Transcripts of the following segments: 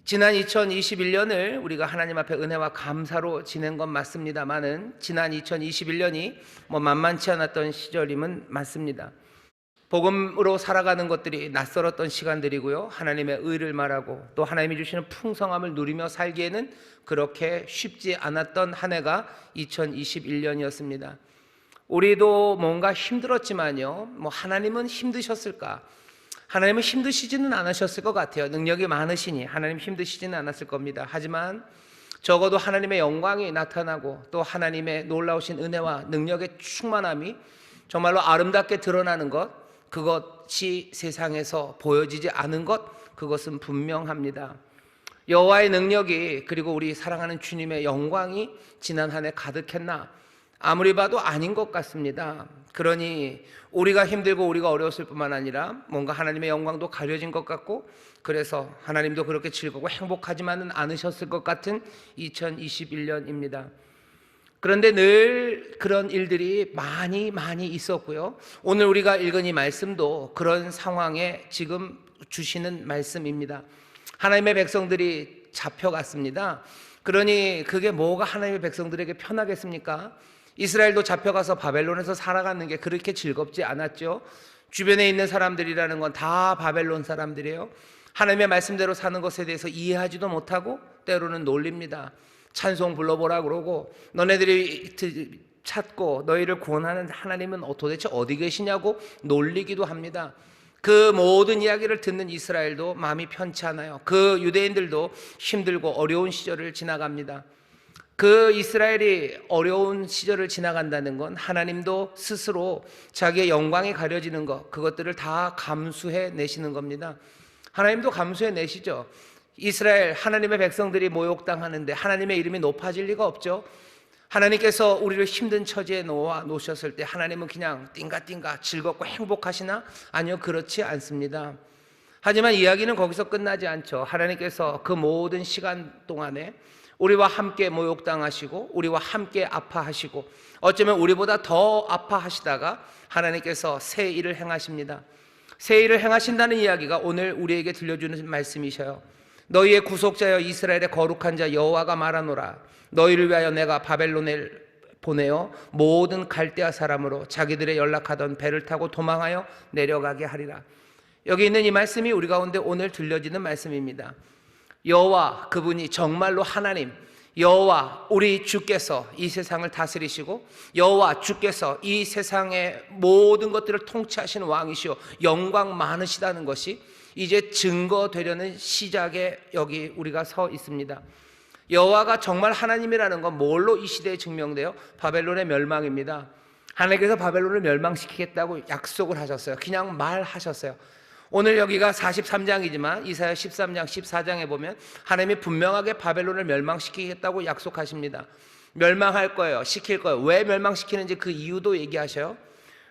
지난 2021년을 우리가 하나님 앞에 은혜와 감사로 지낸 건 맞습니다만은 지난 2021년이 만만치 않았던 시절임은 맞습니다. 복음으로 살아가는 것들이 낯설었던 시간들이고요. 하나님의 의를 말하고 또 하나님이 주시는 풍성함을 누리며 살기에는 그렇게 쉽지 않았던 한 해가 2021년이었습니다. 우리도 뭔가 힘들었지만요. 하나님은 힘드셨을까? 하나님은 힘드시지는 않으셨을 것 같아요. 능력이 많으시니 하나님 힘드시지는 않았을 겁니다. 하지만 적어도 하나님의 영광이 나타나고 또 하나님의 놀라우신 은혜와 능력의 충만함이 정말로 아름답게 드러나는 것, 그것이 세상에서 보여지지 않은 것, 그것은 분명합니다. 여호와의 능력이 그리고 우리 사랑하는 주님의 영광이 지난 한 해 가득했나? 아무리 봐도 아닌 것 같습니다. 그러니 우리가 힘들고 우리가 어려웠을 뿐만 아니라 뭔가 하나님의 영광도 가려진 것 같고, 그래서 하나님도 그렇게 즐겁고 행복하지만은 않으셨을 것 같은 2021년입니다. 그런데 늘 그런 일들이 많이 있었고요. 오늘 우리가 읽은 이 말씀도 그런 상황에 지금 주시는 말씀입니다. 하나님의 백성들이 잡혀갔습니다. 그러니 그게 뭐가 하나님의 백성들에게 편하겠습니까? 이스라엘도 잡혀가서 바벨론에서 살아가는 게 그렇게 즐겁지 않았죠. 주변에 있는 사람들이라는 건 다 바벨론 사람들이에요. 하나님의 말씀대로 사는 것에 대해서 이해하지도 못하고 때로는 놀립니다. 찬송 불러보라 그러고, 너네들이 찾고 너희를 구원하는 하나님은 도대체 어디 계시냐고 놀리기도 합니다. 그 모든 이야기를 듣는 이스라엘도 마음이 편치 않아요. 그 유대인들도 힘들고 어려운 시절을 지나갑니다. 그 이스라엘이 어려운 시절을 지나간다는 건 하나님도 스스로 자기의 영광이 가려지는 것, 그것들을 다 감수해 내시는 겁니다. 하나님도 감수해 내시죠. 이스라엘 하나님의 백성들이 모욕당하는데 하나님의 이름이 높아질 리가 없죠. 하나님께서 우리를 힘든 처지에 놓으셨을 때 하나님은 그냥 띵가띵가 즐겁고 행복하시나? 아니요, 그렇지 않습니다. 하지만 이야기는 거기서 끝나지 않죠. 하나님께서 그 모든 시간 동안에 우리와 함께 모욕당하시고 우리와 함께 아파하시고 어쩌면 우리보다 더 아파하시다가 하나님께서 새 일을 행하십니다. 새 일을 행하신다는 이야기가 오늘 우리에게 들려주는 말씀이셔요. 너희의 구속자여 이스라엘의 거룩한 자 여호와가 말하노라. 너희를 위하여 내가 바벨론에 보내어 모든 갈대아 사람으로 자기들의 연락하던 배를 타고 도망하여 내려가게 하리라. 여기 있는 이 말씀이 우리 가운데 오늘 들려지는 말씀입니다. 여호와, 그분이 정말로 하나님, 여호와 우리 주께서 이 세상을 다스리시고 여호와 주께서 이 세상의 모든 것들을 통치하시는 왕이시오 영광 많으시다는 것이 이제 증거되려는 시작에 여기 우리가 서 있습니다. 여호와가 정말 하나님이라는 건 뭘로 이 시대에 증명돼요? 바벨론의 멸망입니다. 하나님께서 바벨론을 멸망시키겠다고 약속을 하셨어요. 그냥 말하셨어요. 오늘 여기가 43장이지만 이사야 13장 14장에 보면 하나님이 분명하게 바벨론을 멸망시키겠다고 약속하십니다. 멸망할 거예요. 시킬 거예요. 왜 멸망시키는지 그 이유도 얘기하셔요.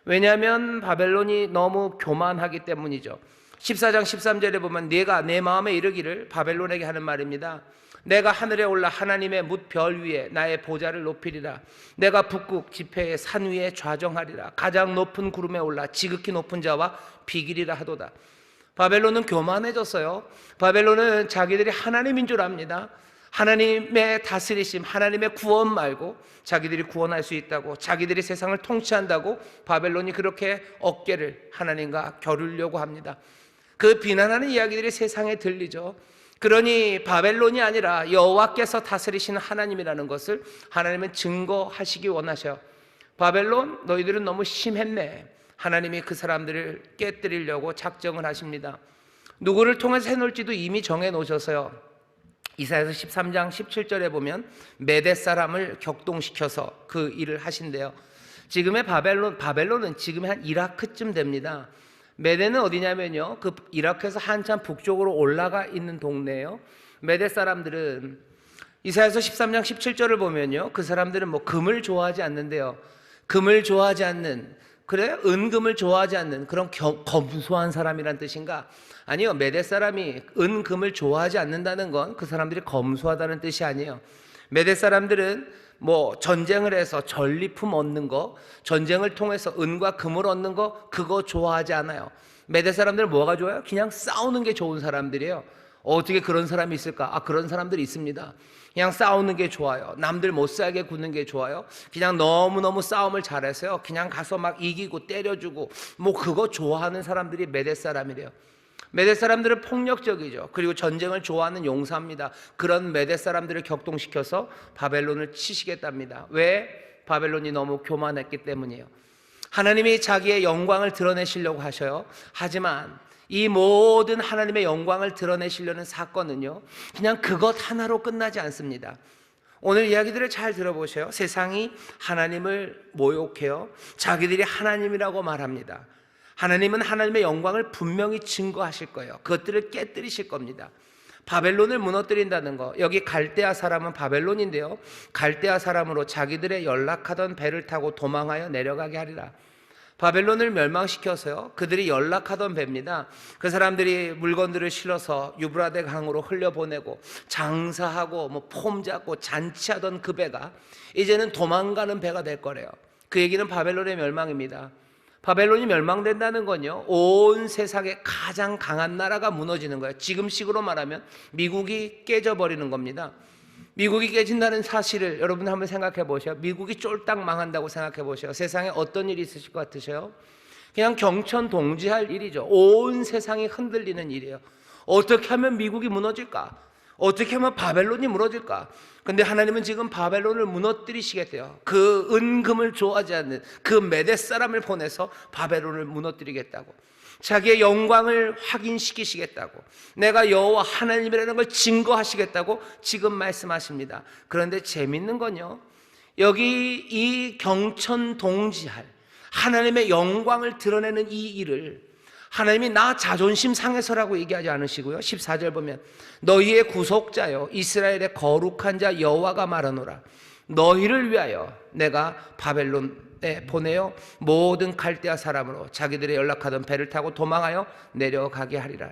왜냐하면 바벨론이 너무 교만하기 때문이죠. 14장 13절에 보면 네가 내 마음에 이르기를, 바벨론에게 하는 말입니다. 내가 하늘에 올라 하나님의 뭇별 위에 나의 보좌를 높이리라. 내가 북극 지폐의 산 위에 좌정하리라. 가장 높은 구름에 올라 지극히 높은 자와 비기리라 하도다. 바벨론은 교만해졌어요. 바벨론은 자기들이 하나님인 줄 압니다. 하나님의 다스리심, 하나님의 구원 말고 자기들이 구원할 수 있다고, 자기들이 세상을 통치한다고 바벨론이 그렇게 어깨를 하나님과 겨루려고 합니다. 그 비난하는 이야기들이 세상에 들리죠. 그러니 바벨론이 아니라 여호와께서 다스리시는 하나님이라는 것을 하나님은 증거하시기 원하셔요. 바벨론, 너희들은 너무 심했네. 하나님이 그 사람들을 깨뜨리려고 작정을 하십니다. 누구를 통해서 해놓을지도 이미 정해놓으셔서요. 이사야서 13장 17절에 보면 메대 사람을 격동시켜서 그 일을 하신대요. 지금의 바벨론은 지금 한 이라크쯤 됩니다. 메대는 어디냐면요, 그 이라크에서 한참 북쪽으로 올라가 있는 동네예요. 메대 사람들은 이사야서 13장 17절을 보면요, 그 사람들은 금을 좋아하지 않는데요. 금을 좋아하지 않는, 그래? 은금을 좋아하지 않는 그런 검소한 사람이란 뜻인가? 아니요, 메대 사람이 은금을 좋아하지 않는다는 건 그 사람들이 검소하다는 뜻이 아니에요. 메대 사람들은 전쟁을 해서 전리품 얻는 거, 전쟁을 통해서 은과 금을 얻는 거, 그거 좋아하지 않아요. 메대 사람들은 뭐가 좋아요? 그냥 싸우는 게 좋은 사람들이에요. 어떻게 그런 사람이 있을까? 그런 사람들이 있습니다. 그냥 싸우는 게 좋아요. 남들 못 살게 구는 게 좋아요. 그냥 너무너무 싸움을 잘해서요, 그냥 가서 막 이기고 때려주고 뭐 그거 좋아하는 사람들이 메대 사람이래요. 메대 사람들은 폭력적이죠. 그리고 전쟁을 좋아하는 용사입니다. 그런 메대 사람들을 격동시켜서 바벨론을 치시겠답니다. 왜? 바벨론이 너무 교만했기 때문이에요. 하나님이 자기의 영광을 드러내시려고 하셔요. 하지만 이 모든 하나님의 영광을 드러내시려는 사건은요, 그냥 그것 하나로 끝나지 않습니다. 오늘 이야기들을 잘 들어보세요. 세상이 하나님을 모욕해요. 자기들이 하나님이라고 말합니다. 하나님은 하나님의 영광을 분명히 증거하실 거예요. 그것들을 깨뜨리실 겁니다. 바벨론을 무너뜨린다는 거, 여기 갈대아 사람은 바벨론인데요, 갈대아 사람으로 자기들의 연락하던 배를 타고 도망하여 내려가게 하리라. 바벨론을 멸망시켜서요, 그들이 연락하던 배입니다. 그 사람들이 물건들을 실어서 유브라데 강으로 흘려보내고 장사하고 뭐 폼 잡고 잔치하던 그 배가 이제는 도망가는 배가 될 거래요. 그 얘기는 바벨론의 멸망입니다. 바벨론이 멸망된다는 건요, 온 세상에 가장 강한 나라가 무너지는 거예요. 지금식으로 말하면 미국이 깨져버리는 겁니다. 미국이 깨진다는 사실을 여러분 한번 생각해 보세요. 미국이 쫄딱 망한다고 생각해 보세요. 세상에 어떤 일이 있으실 것 같으세요? 그냥 경천동지할 일이죠. 온 세상이 흔들리는 일이에요. 어떻게 하면 미국이 무너질까? 어떻게 하면 바벨론이 무너질까? 근데 하나님은 지금 바벨론을 무너뜨리시겠대요. 그 은금을 좋아하지 않는 그 메대 사람을 보내서 바벨론을 무너뜨리겠다고, 자기의 영광을 확인시키시겠다고, 내가 여호와 하나님이라는 걸 증거하시겠다고 지금 말씀하십니다. 그런데 재밌는 건요, 여기 이 경천동지할 하나님의 영광을 드러내는 이 일을 하나님이 나 자존심 상해서라고 얘기하지 않으시고요, 14절 보면 너희의 구속자여 이스라엘의 거룩한 자 여호와가 말하노라. 너희를 위하여 내가 바벨론에 보내어 모든 갈대아 사람으로 자기들의 연락하던 배를 타고 도망하여 내려가게 하리라.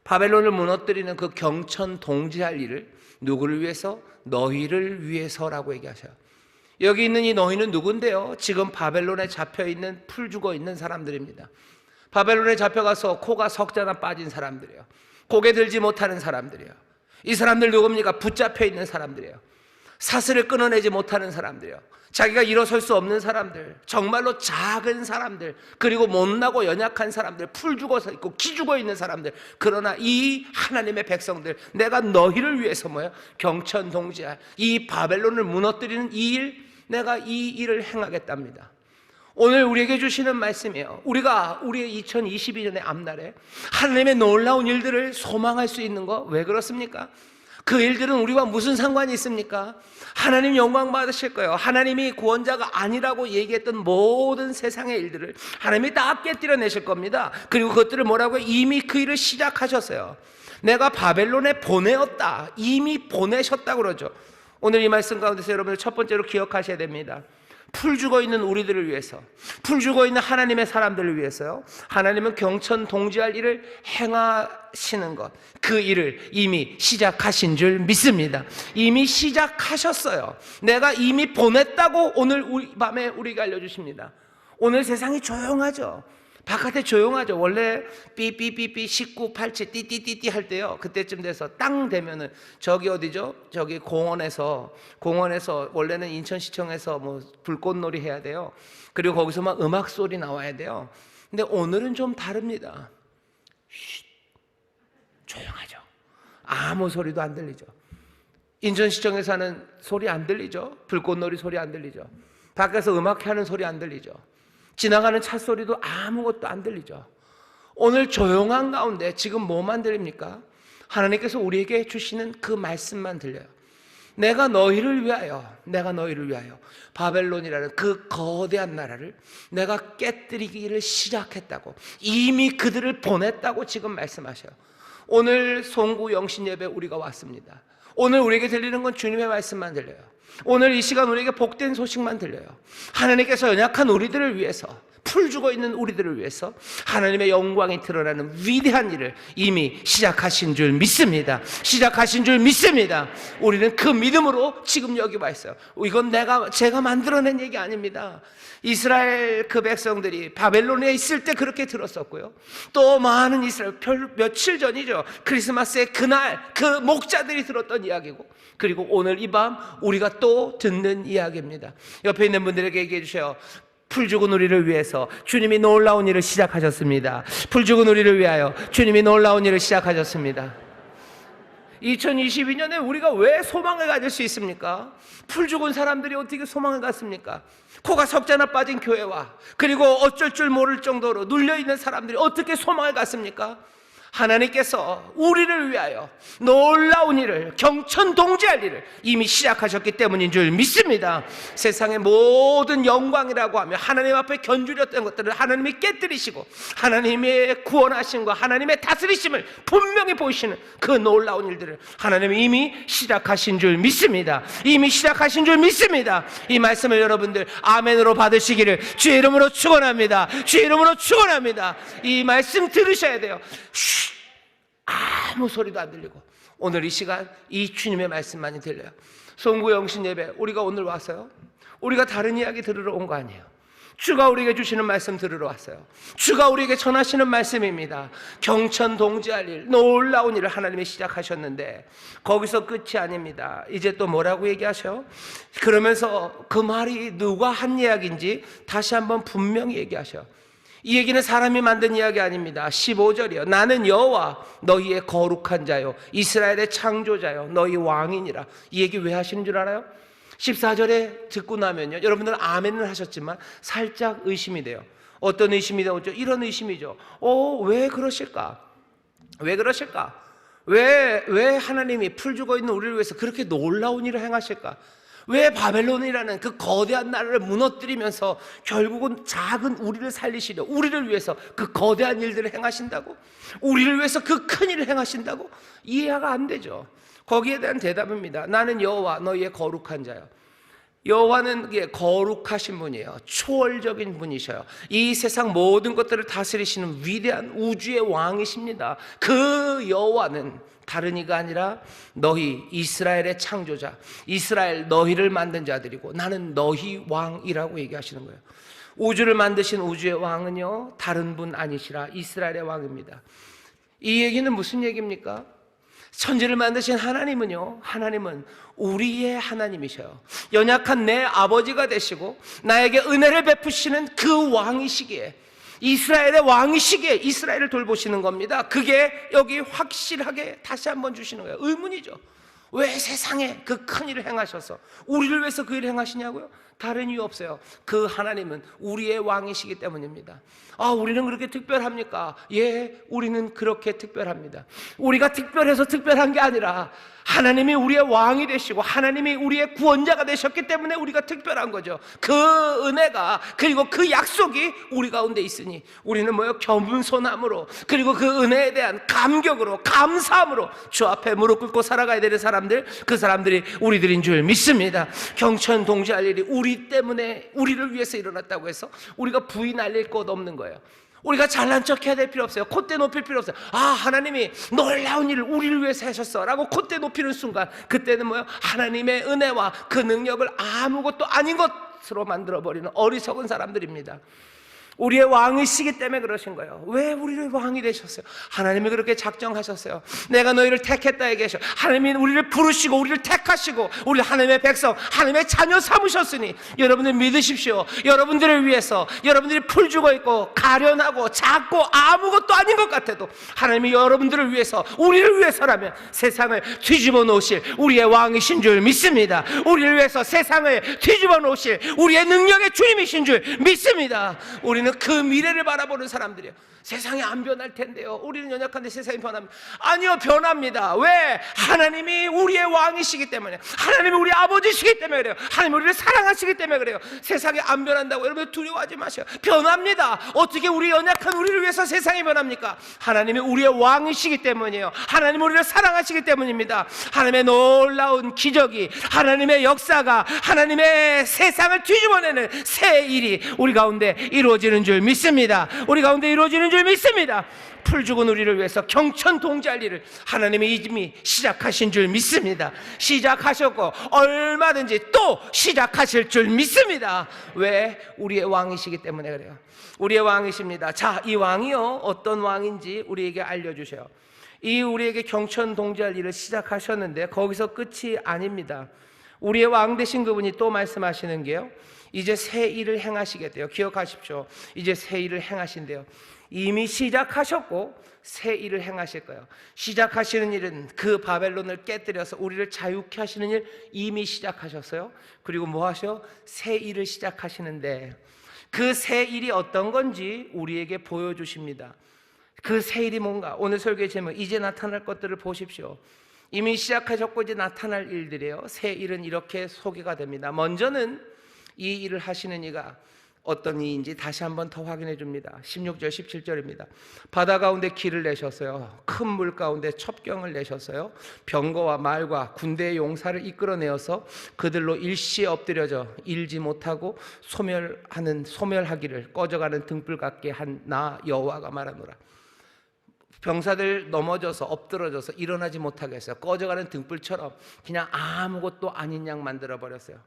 바벨론을 무너뜨리는 그 경천동지할 일을 누구를 위해서? 너희를 위해서라고 얘기하셔요. 여기 있는 이 너희는 누군데요? 지금 바벨론에 잡혀있는, 풀 죽어 있는 사람들입니다. 바벨론에 잡혀가서 코가 석자나 빠진 사람들이에요. 고개 들지 못하는 사람들이에요. 이 사람들 누굽니까? 붙잡혀 있는 사람들이에요. 사슬을 끊어내지 못하는 사람들이에요. 자기가 일어설 수 없는 사람들, 정말로 작은 사람들, 그리고 못나고 연약한 사람들, 풀 죽어서 있고 기 죽어 있는 사람들. 그러나 이 하나님의 백성들, 내가 너희를 위해서 뭐예요? 경천동지할 이 바벨론을 무너뜨리는 이 일, 내가 이 일을 행하겠답니다. 오늘 우리에게 주시는 말씀이에요. 우리가 우리의 2022년의 앞날에 하나님의 놀라운 일들을 소망할 수 있는 거, 왜 그렇습니까? 그 일들은 우리와 무슨 상관이 있습니까? 하나님 영광 받으실 거예요. 하나님이 구원자가 아니라고 얘기했던 모든 세상의 일들을 하나님이 다 깨뜨려내실 겁니다. 그리고 그것들을 뭐라고 해요? 이미 그 일을 시작하셨어요. 내가 바벨론에 보내었다, 이미 보내셨다 그러죠. 오늘 이 말씀 가운데서 여러분들 첫 번째로 기억하셔야 됩니다. 풀 죽어 있는 우리들을 위해서, 풀 죽어 있는 하나님의 사람들을 위해서요, 하나님은 경천동지할 일을 행하시는 것, 그 일을 이미 시작하신 줄 믿습니다. 이미 시작하셨어요. 내가 이미 보냈다고 오늘 밤에 우리에게 알려주십니다. 오늘 세상이 조용하죠. 바깥에 조용하죠. 원래 삐삐삐삐 1987 띠띠띠띠 할 때요, 그때쯤 돼서 땅 되면은 저기 어디죠? 저기 공원에서 원래는 인천시청에서 뭐 불꽃놀이 해야 돼요. 그리고 거기서 막 음악 소리 나와야 돼요. 근데 오늘은 좀 다릅니다. 쉿, 조용하죠. 아무 소리도 안 들리죠. 인천시청에서 하는 소리 안 들리죠. 불꽃놀이 소리 안 들리죠. 밖에서 음악하는 소리 안 들리죠. 지나가는 차 소리도 아무것도 안 들리죠. 오늘 조용한 가운데 지금 뭐만 들립니까? 하나님께서 우리에게 주시는 그 말씀만 들려요. 내가 너희를 위하여 바벨론이라는 그 거대한 나라를 내가 깨뜨리기를 시작했다고, 이미 그들을 보냈다고 지금 말씀하셔요. 오늘 송구 영신 예배 우리가 왔습니다. 오늘 우리에게 들리는 건 주님의 말씀만 들려요. 오늘 이 시간 우리에게 복된 소식만 들려요. 하나님께서 연약한 우리들을 위해서, 풀 죽어 있는 우리들을 위해서 하나님의 영광이 드러나는 위대한 일을 이미 시작하신 줄 믿습니다. 시작하신 줄 믿습니다. 우리는 그 믿음으로 지금 여기 와 있어요. 이건 제가 만들어낸 얘기 아닙니다. 이스라엘 그 백성들이 바벨론에 있을 때 그렇게 들었었고요. 또 많은 이스라엘 며칠 전이죠. 크리스마스의 그날 그 목자들이 들었던 이야기고, 그리고 오늘 이 밤 우리가 또 듣는 이야기입니다. 옆에 있는 분들에게 얘기해 주세요. 풀 죽은 우리를 위해서 주님이 놀라운 일을 시작하셨습니다. 풀 죽은 우리를 위하여 주님이 놀라운 일을 시작하셨습니다. 2022년에 우리가 왜 소망을 가질 수 있습니까? 풀 죽은 사람들이 어떻게 소망을 갖습니까? 코가 석자나 빠진 교회와 그리고 어쩔 줄 모를 정도로 눌려있는 사람들이 어떻게 소망을 갖습니까? 하나님께서 우리를 위하여 놀라운 일을, 경천동지할 일을 이미 시작하셨기 때문인 줄 믿습니다. 세상의 모든 영광이라고 하며 하나님 앞에 견주렸던 것들을 하나님이 깨뜨리시고 하나님의 구원하심과 하나님의 다스리심을 분명히 보이시는 그 놀라운 일들을 하나님이 이미 시작하신 줄 믿습니다. 이미 시작하신 줄 믿습니다. 이 말씀을 여러분들 아멘으로 받으시기를 주의 이름으로 축원합니다. 주의 이름으로 축원합니다. 이 말씀 들으셔야 돼요. 아무 소리도 안 들리고 오늘 이 시간 이 주님의 말씀만이 들려요. 송구 영신 예배 우리가 오늘 왔어요. 우리가 다른 이야기 들으러 온 거 아니에요. 주가 우리에게 주시는 말씀 들으러 왔어요. 주가 우리에게 전하시는 말씀입니다. 경천동지할 일, 놀라운 일을 하나님이 시작하셨는데 거기서 끝이 아닙니다. 이제 또 뭐라고 얘기하셔? 그러면서 그 말이 누가 한 이야기인지 다시 한번 분명히 얘기하셔. 이 얘기는 사람이 만든 이야기 아닙니다. 15절이요. 나는 여호와 너희의 거룩한 자요 이스라엘의 창조자요 너희 왕이니라. 이 얘기 왜 하시는 줄 알아요? 14절에 듣고 나면요, 여러분들은 아멘을 하셨지만 살짝 의심이 돼요. 어떤 의심이 되죠? 이런 의심이죠. 왜 그러실까? 왜 그러실까? 왜 하나님이 풀 죽어 있는 우리를 위해서 그렇게 놀라운 일을 행하실까? 왜 바벨론이라는 그 거대한 나라를 무너뜨리면서 결국은 작은 우리를 살리시려, 우리를 위해서 그 거대한 일들을 행하신다고? 우리를 위해서 그 큰 일을 행하신다고? 이해가 안 되죠. 거기에 대한 대답입니다. 나는 여호와 너희의 거룩한 자요. 여호와는 거룩하신 분이에요. 초월적인 분이셔요. 이 세상 모든 것들을 다스리시는 위대한 우주의 왕이십니다. 그 여호와는 다른 이가 아니라 너희 이스라엘의 창조자, 이스라엘 너희를 만든 자들이고 나는 너희 왕이라고 얘기하시는 거예요. 우주를 만드신 우주의 왕은요 다른 분 아니시라 이스라엘의 왕입니다. 이 얘기는 무슨 얘기입니까? 천지를 만드신 하나님은요, 하나님은 우리의 하나님이셔요. 연약한 내 아버지가 되시고 나에게 은혜를 베푸시는 그 왕이시기에, 이스라엘의 왕이시기에 이스라엘을 돌보시는 겁니다. 그게 여기 확실하게 다시 한번 주시는 거예요. 의문이죠. 왜 세상에 그 큰 일을 행하셔서 우리를 위해서 그 일을 행하시냐고요? 다른 이유 없어요. 그 하나님은 우리의 왕이시기 때문입니다. 우리는 그렇게 특별합니까? 예, 우리는 그렇게 특별합니다. 우리가 특별해서 특별한 게 아니라 하나님이 우리의 왕이 되시고 하나님이 우리의 구원자가 되셨기 때문에 우리가 특별한 거죠. 그 은혜가, 그리고 그 약속이 우리 가운데 있으니 우리는 겸손함으로, 그리고 그 은혜에 대한 감격으로, 감사함으로 주 앞에 무릎 꿇고 살아가야 되는 사람들, 그 사람들이 우리들인 줄 믿습니다. 경천동지할 일이 우리 때문에, 우리를 위해서 일어났다고 해서 우리가 부인 알릴 것 없는 거예요. 우리가 잘난 척 해야 될 필요 없어요. 콧대 높일 필요 없어요. 하나님이 놀라운 일을 우리를 위해서 하셨어 라고 콧대 높이는 순간, 그때는 하나님의 은혜와 그 능력을 아무것도 아닌 것으로 만들어버리는 어리석은 사람들입니다. 우리의 왕이시기 때문에 그러신 거예요. 왜 우리를 왕이 되셨어요? 하나님이 그렇게 작정하셨어요. 내가 너희를 택했다 얘기하셔. 하나님이 우리를 부르시고 우리를 택하시고 우리 하나님의 백성, 하나님의 자녀 삼으셨으니 여러분들 믿으십시오. 여러분들을 위해서, 여러분들이 풀 죽어 있고 가련하고 작고 아무것도 아닌 것 같아도 하나님이 여러분들을 위해서, 우리를 위해서라면 세상을 뒤집어 놓으실 우리의 왕이신 줄 믿습니다. 우리를 위해서 세상을 뒤집어 놓으실 우리의 능력의 주님이신 줄 믿습니다. 우리는 그 미래를 바라보는 사람들이에요. 세상이 안 변할 텐데요, 우리는 연약한데 세상이 변합니다. 아니요, 변합니다. 왜? 하나님이 우리의 왕이시기 때문에, 하나님이 우리 아버지시기 때문에 그래요. 하나님이 우리를 사랑하시기 때문에 그래요. 세상이 안 변한다고 여러분 두려워하지 마세요. 변합니다. 어떻게 우리 연약한 우리를 위해서 세상이 변합니까? 하나님이 우리의 왕이시기 때문이에요. 하나님이 우리를 사랑하시기 때문입니다. 하나님의 놀라운 기적이, 하나님의 역사가, 하나님의 세상을 뒤집어내는 새 일이 우리 가운데 이루어지는 이루어지는 줄 믿습니다. 우리 가운데 이루어지는 줄 믿습니다. 풀 죽은 우리를 위해서 경천 동지할 일을 하나님이 이미 시작하신 줄 믿습니다. 시작하셨고 얼마든지 또 시작하실 줄 믿습니다. 왜? 우리의 왕이시기 때문에 그래요. 우리의 왕이십니다. 자, 이 왕이요 어떤 왕인지 우리에게 알려주셔요. 이 우리에게 경천 동지할 일을 시작하셨는데 거기서 끝이 아닙니다. 우리의 왕 되신 그분이 또 말씀하시는 게요, 이제 새 일을 행하시겠대요. 기억하십시오. 이제 새 일을 행하신대요. 이미 시작하셨고 새 일을 행하실 거예요. 시작하시는 일은 그 바벨론을 깨뜨려서 우리를 자유케 하시는 일 이미 시작하셨어요. 그리고 뭐 하셔? 새 일을 시작하시는데 그 새 일이 어떤 건지 우리에게 보여주십니다. 그 새 일이 뭔가? 오늘 설교의 제목, 이제 나타날 것들을 보십시오. 이미 시작하셨고 이제 나타날 일들이에요. 새 일은 이렇게 소개가 됩니다. 먼저는 이 일을 하시는 이가 어떤 이인지 다시 한번 더 확인해 줍니다. 16절 17절입니다. 바다 가운데 길을 내셨어요. 큰 물 가운데 첩경을 내셨어요. 병거와 말과 군대의 용사를 이끌어내어서 그들로 일시에 엎드려져 일지 못하고 소멸하기를 꺼져가는 등불 같게 한 나 여호와가 말하노라. 병사들 넘어져서 엎드러져서 일어나지 못하게 했어요. 꺼져가는 등불처럼 그냥 아무것도 아닌 양 만들어버렸어요.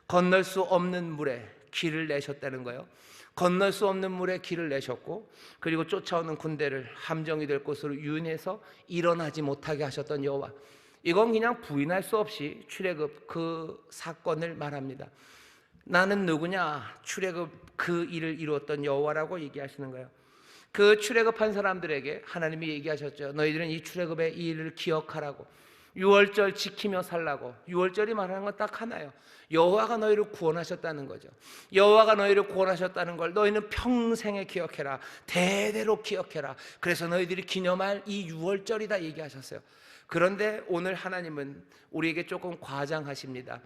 건널 수 없는 물에 길을 내셨다는 거예요. 건널 수 없는 물에 길을 내셨고, 그리고 쫓아오는 군대를 함정이 될 곳으로 유인해서 일어나지 못하게 하셨던 여호와. 이건 그냥 부인할 수 없이 출애굽 그 사건을 말합니다. 나는 누구냐? 출애굽 그 일을 이루었던 여호와라고 얘기하시는 거예요. 그 출애굽한 사람들에게 하나님이 얘기하셨죠. 너희들은 이 출애굽의 이 일을 기억하라고, 유월절 지키며 살라고. 유월절이 말하는 건 딱 하나예요. 여호와가 너희를 구원하셨다는 거죠. 여호와가 너희를 구원하셨다는 걸 너희는 평생에 기억해라. 대대로 기억해라. 그래서 너희들이 기념할 이 유월절이다 얘기하셨어요. 그런데 오늘 하나님은 우리에게 조금 과장하십니다.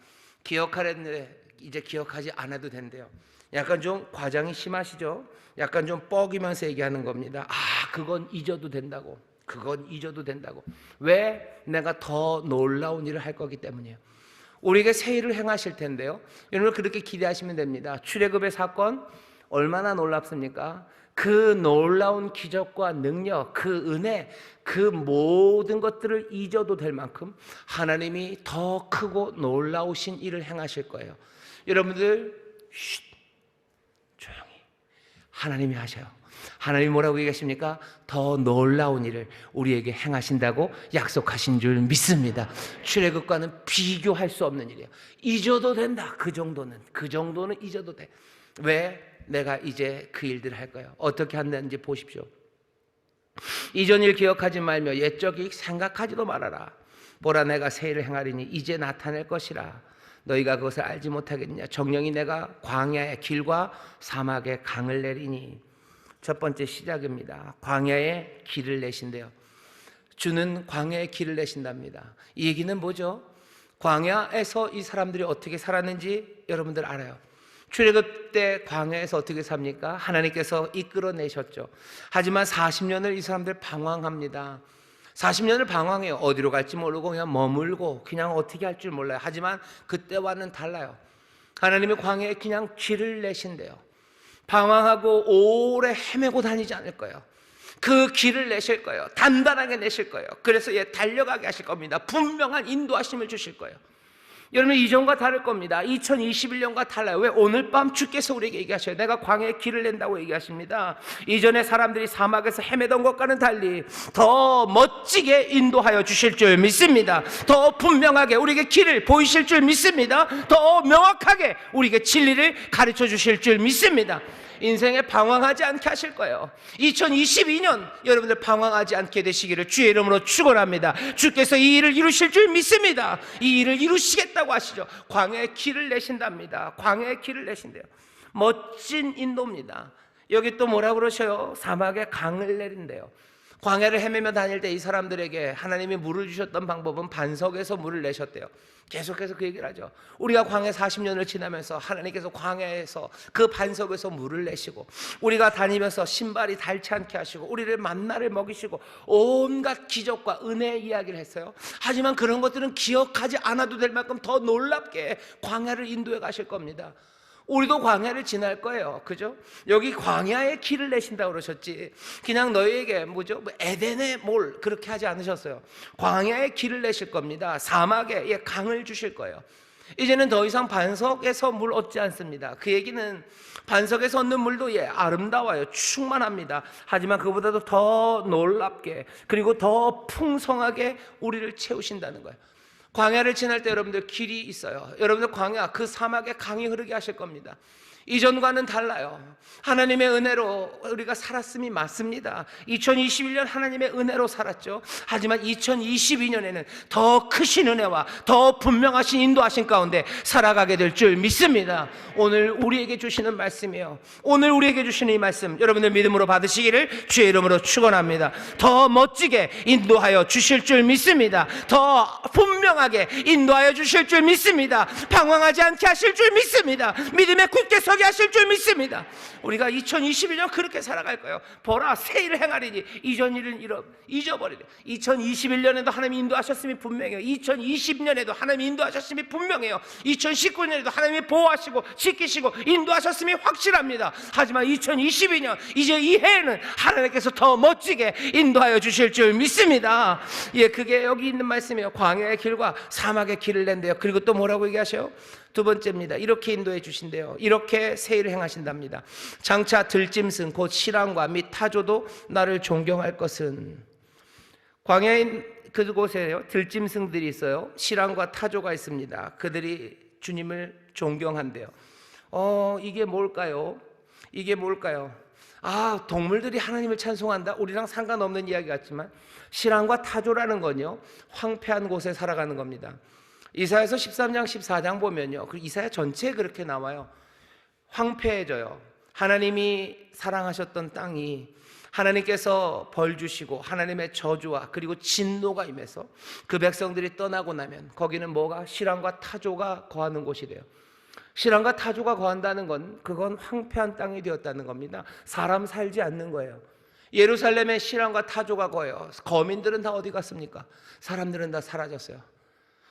기억하랬는데 이제 기억하지 않아도 된대요. 약간 좀 과장이 심하시죠? 약간 좀 뻐기면서 얘기하는 겁니다. 그건 잊어도 된다고. 그건 잊어도 된다고. 왜? 내가 더 놀라운 일을 할 거기 때문이에요. 우리에게 새 일을 행하실 텐데요, 여러분 그렇게 기대하시면 됩니다. 출애굽의 사건 얼마나 놀랍습니까? 그 놀라운 기적과 능력, 그 은혜, 그 모든 것들을 잊어도 될 만큼 하나님이 더 크고 놀라우신 일을 행하실 거예요. 여러분들 조용히, 하나님이 하셔요. 하나님이 뭐라고 얘기하십니까? 더 놀라운 일을 우리에게 행하신다고 약속하신 줄 믿습니다. 출애굽과는 비교할 수 없는 일이에요. 잊어도 된다. 그 정도는 잊어도 돼. 왜? 내가 이제 그 일들을 할 거예요. 어떻게 한다는지 보십시오. 이전 일 기억하지 말며 옛적 일 생각하지도 말아라. 보라, 내가 새 일을 행하리니 이제 나타낼 것이라. 너희가 그것을 알지 못하겠느냐? 정령이 내가 광야의 길과 사막의 강을 내리니. 첫 번째 시작입니다. 광야에 길을 내신대요. 주는 광야에 길을 내신답니다. 이 얘기는 뭐죠? 광야에서 이 사람들이 어떻게 살았는지 여러분들 알아요. 출애굽 때 광야에서 어떻게 삽니까? 하나님께서 이끌어내셨죠. 하지만 40년을 이 사람들 방황합니다. 40년을 방황해요. 어디로 갈지 모르고 그냥 머물고 그냥 어떻게 할 줄 몰라요. 하지만 그때와는 달라요. 하나님이 광야에 그냥 길을 내신대요. 방황하고 오래 헤매고 다니지 않을 거예요. 그 길을 내실 거예요. 단단하게 내실 거예요. 그래서 달려가게 하실 겁니다. 분명한 인도하심을 주실 거예요. 여러분, 이전과 다를 겁니다. 2021년과 달라요. 왜? 오늘 밤 주께서 우리에게 얘기하셔요. 내가 광야에 길을 낸다고 얘기하십니다. 이전에 사람들이 사막에서 헤매던 것과는 달리 더 멋지게 인도하여 주실 줄 믿습니다. 더 분명하게 우리에게 길을 보이실 줄 믿습니다. 더 명확하게 우리에게 진리를 가르쳐 주실 줄 믿습니다. 인생에 방황하지 않게 하실 거예요. 2022년 여러분들 방황하지 않게 되시기를 주의 이름으로 축원합니다. 주께서 이 일을 이루실 줄 믿습니다. 이 일을 이루시겠다고 하시죠. 광야에 길을 내신답니다. 광야에 길을 내신대요. 멋진 인도입니다. 여기 또 뭐라고 그러셔요? 사막에 강을 내린대요. 광야를 헤매며 다닐 때 이 사람들에게 하나님이 물을 주셨던 방법은 반석에서 물을 내셨대요. 계속해서 그 얘기를 하죠. 우리가 광야 40년을 지나면서 하나님께서 광야에서 그 반석에서 물을 내시고, 우리가 다니면서 신발이 닳지 않게 하시고, 우리를 만나를 먹이시고, 온갖 기적과 은혜의 이야기를 했어요. 하지만 그런 것들은 기억하지 않아도 될 만큼 더 놀랍게 광야를 인도해 가실 겁니다. 우리도 광야를 지날 거예요. 그죠? 여기 광야에 길을 내신다고 그러셨지, 그냥 너희에게 뭐죠? 에덴의 몰 그렇게 하지 않으셨어요. 광야에 길을 내실 겁니다. 사막에 강을 주실 거예요. 이제는 더 이상 반석에서 물 얻지 않습니다. 그 얘기는 반석에서 얻는 물도 아름다워요. 충만합니다. 하지만 그보다도 더 놀랍게, 그리고 더 풍성하게 우리를 채우신다는 거예요. 광야를 지날 때 여러분들 길이 있어요. 여러분들 광야, 그 사막에 강이 흐르게 하실 겁니다. 이전과는 달라요. 하나님의 은혜로 우리가 살았음이 맞습니다. 2021년 하나님의 은혜로 살았죠. 하지만 2022년에는 더 크신 은혜와 더 분명하신 인도하신 가운데 살아가게 될 줄 믿습니다. 오늘 우리에게 주시는 말씀이에요. 오늘 우리에게 주시는 이 말씀 여러분들 믿음으로 받으시기를 주의 이름으로 축원합니다. 더 멋지게 인도하여 주실 줄 믿습니다. 더 분명하게 인도하여 주실 줄 믿습니다. 방황하지 않게 하실 줄 믿습니다. 믿음에 굳게 서게 하실 줄 믿습니다. 우리가 2021년 그렇게 살아갈 거예요. 보라, 새 일을 행하리니 이전 일은 잊어버리래. 2021년에도 하나님이 인도하셨음이 분명해요. 2020년에도 하나님이 인도하셨음이 분명해요. 2019년에도 하나님이 보호하시고 지키시고 인도하셨음이 확실합니다. 하지만 2022년, 이제 이 해에는 하나님께서 더 멋지게 인도하여 주실 줄 믿습니다. 그게 여기 있는 말씀이에요. 광야의 길과 사막의 길을 낸대요. 그리고 또 뭐라고 얘기하셔요? 두 번째입니다. 이렇게 인도해 주신대요. 이렇게 새 일을 행하신답니다. 장차 들짐승 곧 실랑과 및 타조도 나를 존경할 것은. 광야인 그곳에요, 들짐승들이 있어요. 실랑과 타조가 있습니다. 그들이 주님을 존경한대요. 이게 뭘까요? 이게 뭘까요? 동물들이 하나님을 찬송한다? 우리랑 상관없는 이야기 같지만 실랑과 타조라는 건요, 황폐한 곳에 살아가는 겁니다. 이사야서 13장 14장 보면요, 그 이사야 전체에 그렇게 나와요. 황폐해져요. 하나님이 사랑하셨던 땅이 하나님께서 벌 주시고 하나님의 저주와 그리고 진노가 임해서 그 백성들이 떠나고 나면 거기는 뭐가? 실랑과 타조가 거하는 곳이래요. 실랑과 타조가 거한다는 건 그건 황폐한 땅이 되었다는 겁니다. 사람 살지 않는 거예요. 예루살렘에 실랑과 타조가 거해요. 거민들은 다 어디 갔습니까? 사람들은 다 사라졌어요.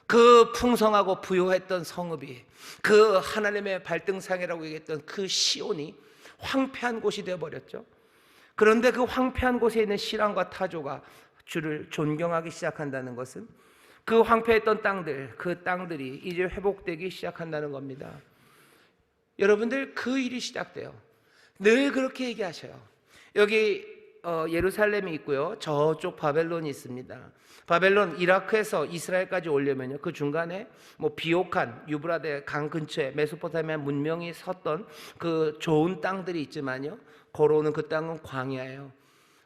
그 풍성하고 부요했던 성읍이, 그 하나님의 발등상이라고 얘기했던 그 시온이 황폐한 곳이 되어버렸죠. 그런데 그 황폐한 곳에 있는 실랑과 타조가 주를 존경하기 시작한다는 것은 그 황폐했던 땅들, 그 땅들이 이제 회복되기 시작한다는 겁니다. 여러분들, 그 일이 시작돼요. 늘 그렇게 얘기하셔요. 여기 예루살렘이 있고요, 저쪽 바벨론이 있습니다. 바벨론, 이라크에서 이스라엘까지 오려면요, 그 중간에 비옥한 유브라데 강 근처에 메소포타미아 문명이 섰던 그 좋은 땅들이 있지만요, 걸어오는 그 땅은 광야예요.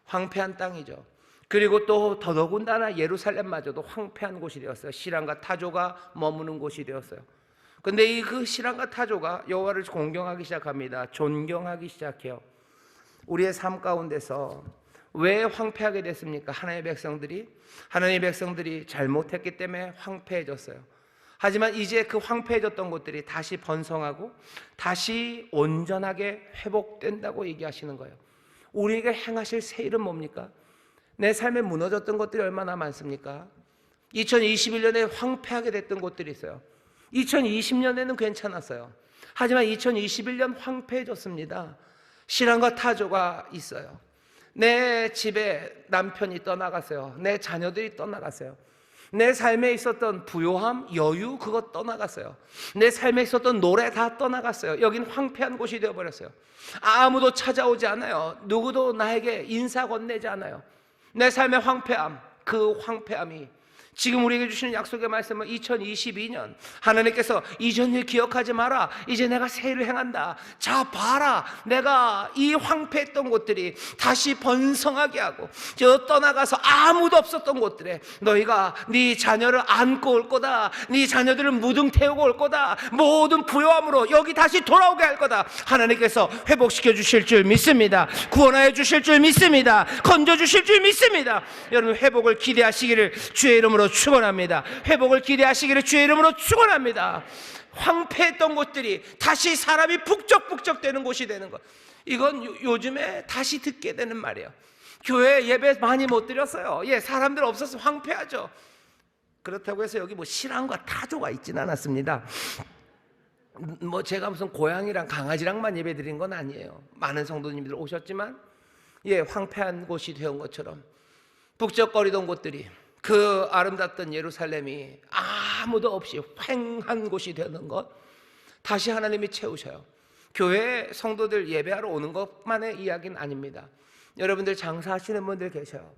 황폐한 땅이죠. 그리고 또 더더군다나 예루살렘마저도 황폐한 곳이 되었어요. 실랑과 타조가 머무는 곳이 되었어요. 근데 그 실랑과 타조가 여호와를 공경하기 시작합니다. 존경하기 시작해요. 우리의 삶 가운데서 왜 황폐하게 됐습니까? 하나님의 백성들이 잘못했기 때문에 황폐해졌어요. 하지만 이제 그 황폐해졌던 것들이 다시 번성하고 다시 온전하게 회복된다고 얘기하시는 거예요. 우리에게 행하실 새 일은 뭡니까? 내 삶에 무너졌던 것들이 얼마나 많습니까? 2021년에 황폐하게 됐던 곳들이 있어요. 2020년에는 괜찮았어요. 하지만 2021년 황폐해졌습니다. 실랑과 타조가 있어요. 내 집에 남편이 떠나갔어요. 내 자녀들이 떠나갔어요. 내 삶에 있었던 부요함, 여유, 그것 떠나갔어요. 내 삶에 있었던 노래 다 떠나갔어요. 여긴 황폐한 곳이 되어버렸어요. 아무도 찾아오지 않아요. 누구도 나에게 인사 건네지 않아요. 내 삶의 황폐함, 그 황폐함이 지금 우리에게 주시는 약속의 말씀은 2022년 하나님께서 이전 일 기억하지 마라, 이제 내가 새 일을 행한다. 자 봐라, 내가 이 황폐했던 곳들이 다시 번성하게 하고 저 떠나가서 아무도 없었던 곳들에 너희가 네 자녀를 안고 올 거다. 네 자녀들을 무등 태우고 올 거다. 모든 부요함으로 여기 다시 돌아오게 할 거다. 하나님께서 회복시켜 주실 줄 믿습니다. 구원하여 주실 줄 믿습니다. 건져 주실 줄 믿습니다. 여러분, 회복을 기대하시기를 주의 이름으로 축원합니다. 회복을 기대하시기를 주의 이름으로 축원합니다. 황폐했던 곳들이 다시 사람이 북적북적 되는 곳이 되는 것, 이건 요즘에 다시 듣게 되는 말이에요. 교회 예배 많이 못 드렸어요. 사람들 없어서 황폐하죠. 그렇다고 해서 여기 실랑과 타조가 있지는 않았습니다. 뭐 제가 무슨 고양이랑 강아지랑만 예배드린 건 아니에요. 많은 성도님들 오셨지만 황폐한 곳이 되온 것처럼 북적거리던 곳들이, 그 아름답던 예루살렘이 아무도 없이 휑한 곳이 되는 것, 다시 하나님이 채우셔요. 교회 성도들 예배하러 오는 것만의 이야기는 아닙니다. 여러분들 장사하시는 분들 계셔요.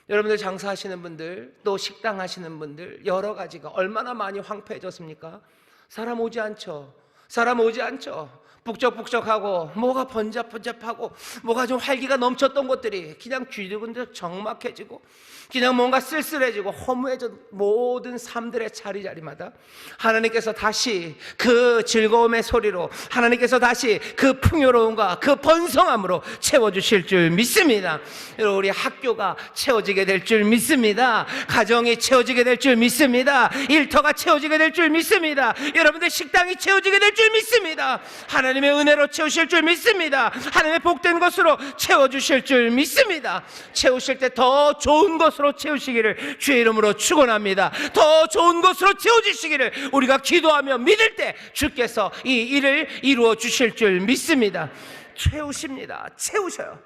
여러분들 장사하시는 분들, 또 식당 하시는 분들, 여러 가지가 얼마나 많이 황폐해졌습니까? 사람 오지 않죠. 사람 오지 않죠. 북적북적하고 뭐가 번잡번잡하고 뭐가 좀 활기가 넘쳤던 것들이 그냥 뒤죽은데 적막해지고 그냥 뭔가 쓸쓸해지고 허무해져 모든 삶들의 자리자리마다 하나님께서 다시 그 즐거움의 소리로, 하나님께서 다시 그 풍요로움과 그 번성함으로 채워주실 줄 믿습니다. 우리 학교가 채워지게 될 줄 믿습니다. 가정이 채워지게 될 줄 믿습니다. 일터가 채워지게 될 줄 믿습니다. 여러분들 식당이 채워지게 될 줄 믿습니다. 하나님의 은혜로 채우실 줄 믿습니다. 하나님의 복된 것으로 채워주실 줄 믿습니다. 채우실 때 더 좋은 것으로 채우시기를 주의 이름으로 축원합니다. 더 좋은 것으로 채워주시기를 우리가 기도하며 믿을 때 주께서 이 일을 이루어 주실 줄 믿습니다. 채우십니다. 채우셔요.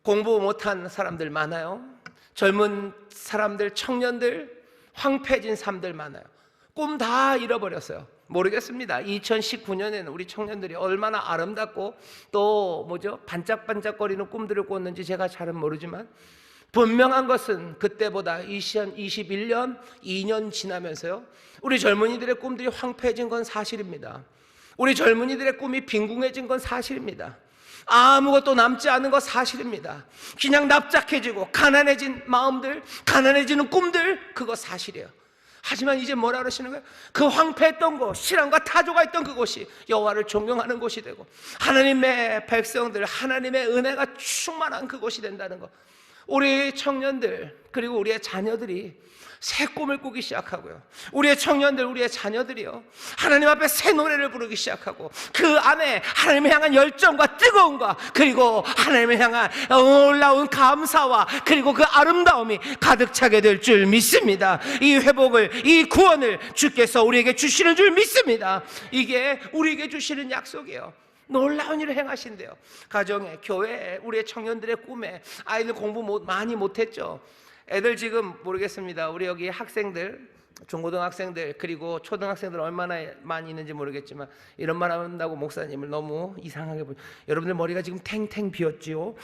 공부 못한 사람들 많아요. 젊은 사람들, 청년들, 황폐해진 삶들 많아요. 꿈 다 잃어버렸어요. 모르겠습니다. 2019년에는 우리 청년들이 얼마나 아름답고 또 반짝반짝거리는 꿈들을 꿨는지 제가 잘은 모르지만, 분명한 것은 그때보다 2021년 2년 지나면서요, 우리 젊은이들의 꿈들이 황폐해진 건 사실입니다. 우리 젊은이들의 꿈이 빈궁해진 건 사실입니다. 아무것도 남지 않은 거 사실입니다. 그냥 납작해지고 가난해진 마음들, 가난해지는 꿈들, 그거 사실이에요. 하지만 이제 뭐라 그러시는 거예요? 그 황폐했던 곳, 실황과 타조가 있던 그곳이 여호와를 존경하는 곳이 되고 하나님의 백성들, 하나님의 은혜가 충만한 그곳이 된다는 것. 우리 청년들 그리고 우리의 자녀들이 새 꿈을 꾸기 시작하고요, 우리의 청년들, 우리의 자녀들이요, 하나님 앞에 새 노래를 부르기 시작하고 그 안에 하나님을 향한 열정과 뜨거움과 그리고 하나님을 향한 놀라운 감사와 그리고 그 아름다움이 가득 차게 될 줄 믿습니다. 이 회복을, 이 구원을 주께서 우리에게 주시는 줄 믿습니다. 이게 우리에게 주시는 약속이에요. 놀라운 일을 행하신대요. 가정에, 교회에, 우리의 청년들의 꿈에. 아이들 공부 많이 못했죠. 애들 지금 모르겠습니다. 우리 여기 학생들, 중고등학생들 그리고 초등학생들 얼마나 많이 있는지 모르겠지만 이런 말 한다고 목사님을 너무 이상하게 보죠. 여러분들 머리가 지금 탱탱 비었지요?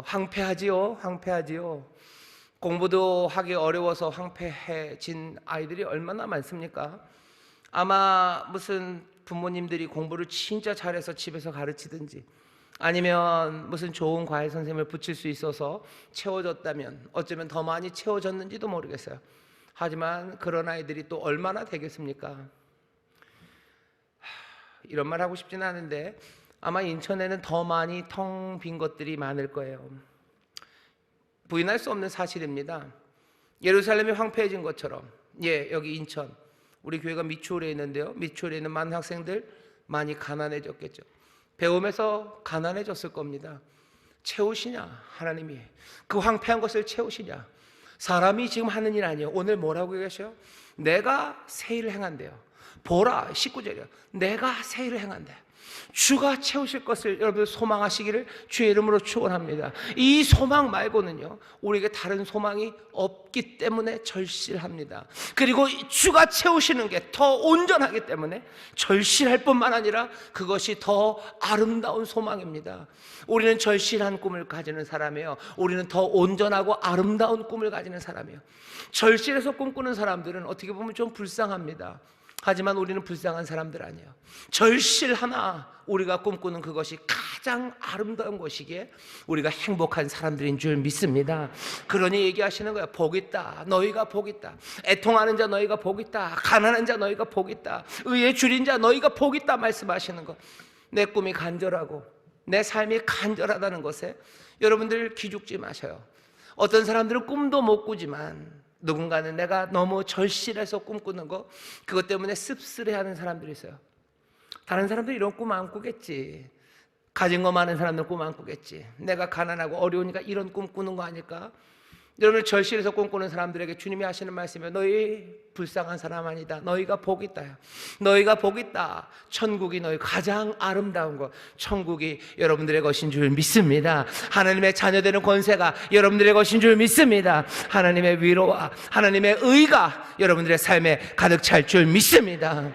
황폐하지요. 공부도 하기 어려워서 황폐해진 아이들이 얼마나 많습니까? 아마 무슨 부모님들이 공부를 진짜 잘해서 집에서 가르치든지 아니면 무슨 좋은 과외 선생님을 붙일 수 있어서 채워졌다면 어쩌면 더 많이 채워졌는지도 모르겠어요. 하지만 그런 아이들이 또 얼마나 되겠습니까? 이런 말 하고 싶지는 않은데 아마 인천에는 더 많이 텅 빈 것들이 많을 거예요. 부인할 수 없는 사실입니다. 예루살렘이 황폐해진 것처럼, 여기 인천, 우리 교회가 미추홀에 있는데요, 미추홀에 있는 많은 학생들 많이 가난해졌겠죠. 배움에서 가난해졌을 겁니다. 채우시냐? 하나님이 그 황폐한 것을 채우시냐? 사람이 지금 하는 일 아니에요. 오늘 뭐라고 얘기하셔요? 내가 새 일을 행한대요. 보라, 19절이요, 내가 새 일을 행한대. 주가 채우실 것을 여러분 소망하시기를 주의 이름으로 축원합니다. 이 소망 말고는요, 우리에게 다른 소망이 없기 때문에 절실합니다. 그리고 주가 채우시는 게 더 온전하기 때문에 절실할 뿐만 아니라 그것이 더 아름다운 소망입니다. 우리는 절실한 꿈을 가지는 사람이에요. 우리는 더 온전하고 아름다운 꿈을 가지는 사람이에요. 절실해서 꿈꾸는 사람들은 어떻게 보면 좀 불쌍합니다. 하지만 우리는 불쌍한 사람들 아니에요. 절실하나 우리가 꿈꾸는 그것이 가장 아름다운 것이기에 우리가 행복한 사람들인 줄 믿습니다. 그러니 얘기하시는 거예요. 복 있다, 너희가 복 있다. 애통하는 자 너희가 복 있다. 가난한 자 너희가 복 있다. 의에 줄인 자 너희가 복 있다 말씀하시는 것. 내 꿈이 간절하고 내 삶이 간절하다는 것에 여러분들 기죽지 마셔요. 어떤 사람들은 꿈도 못 꾸지만 누군가는 내가 너무 절실해서 꿈꾸는 거, 그것 때문에 씁쓸해하는 사람들이 있어요. 다른 사람들이 이런 꿈 안 꾸겠지. 가진 거 많은 사람들은 꿈 안 꾸겠지. 내가 가난하고 어려우니까 이런 꿈 꾸는 거 아닐까? 여러분들 절실해서 꿈꾸는 사람들에게 주님이 하시는 말씀이에요. 너희 불쌍한 사람 아니다. 너희가 복 있다. 너희가 복 있다. 천국이 너희 가장 아름다운 것, 천국이 여러분들의 것인 줄 믿습니다. 하나님의 자녀되는 권세가 여러분들의 것인 줄 믿습니다. 하나님의 위로와 하나님의 의가 여러분들의 삶에 가득 찰 줄 믿습니다.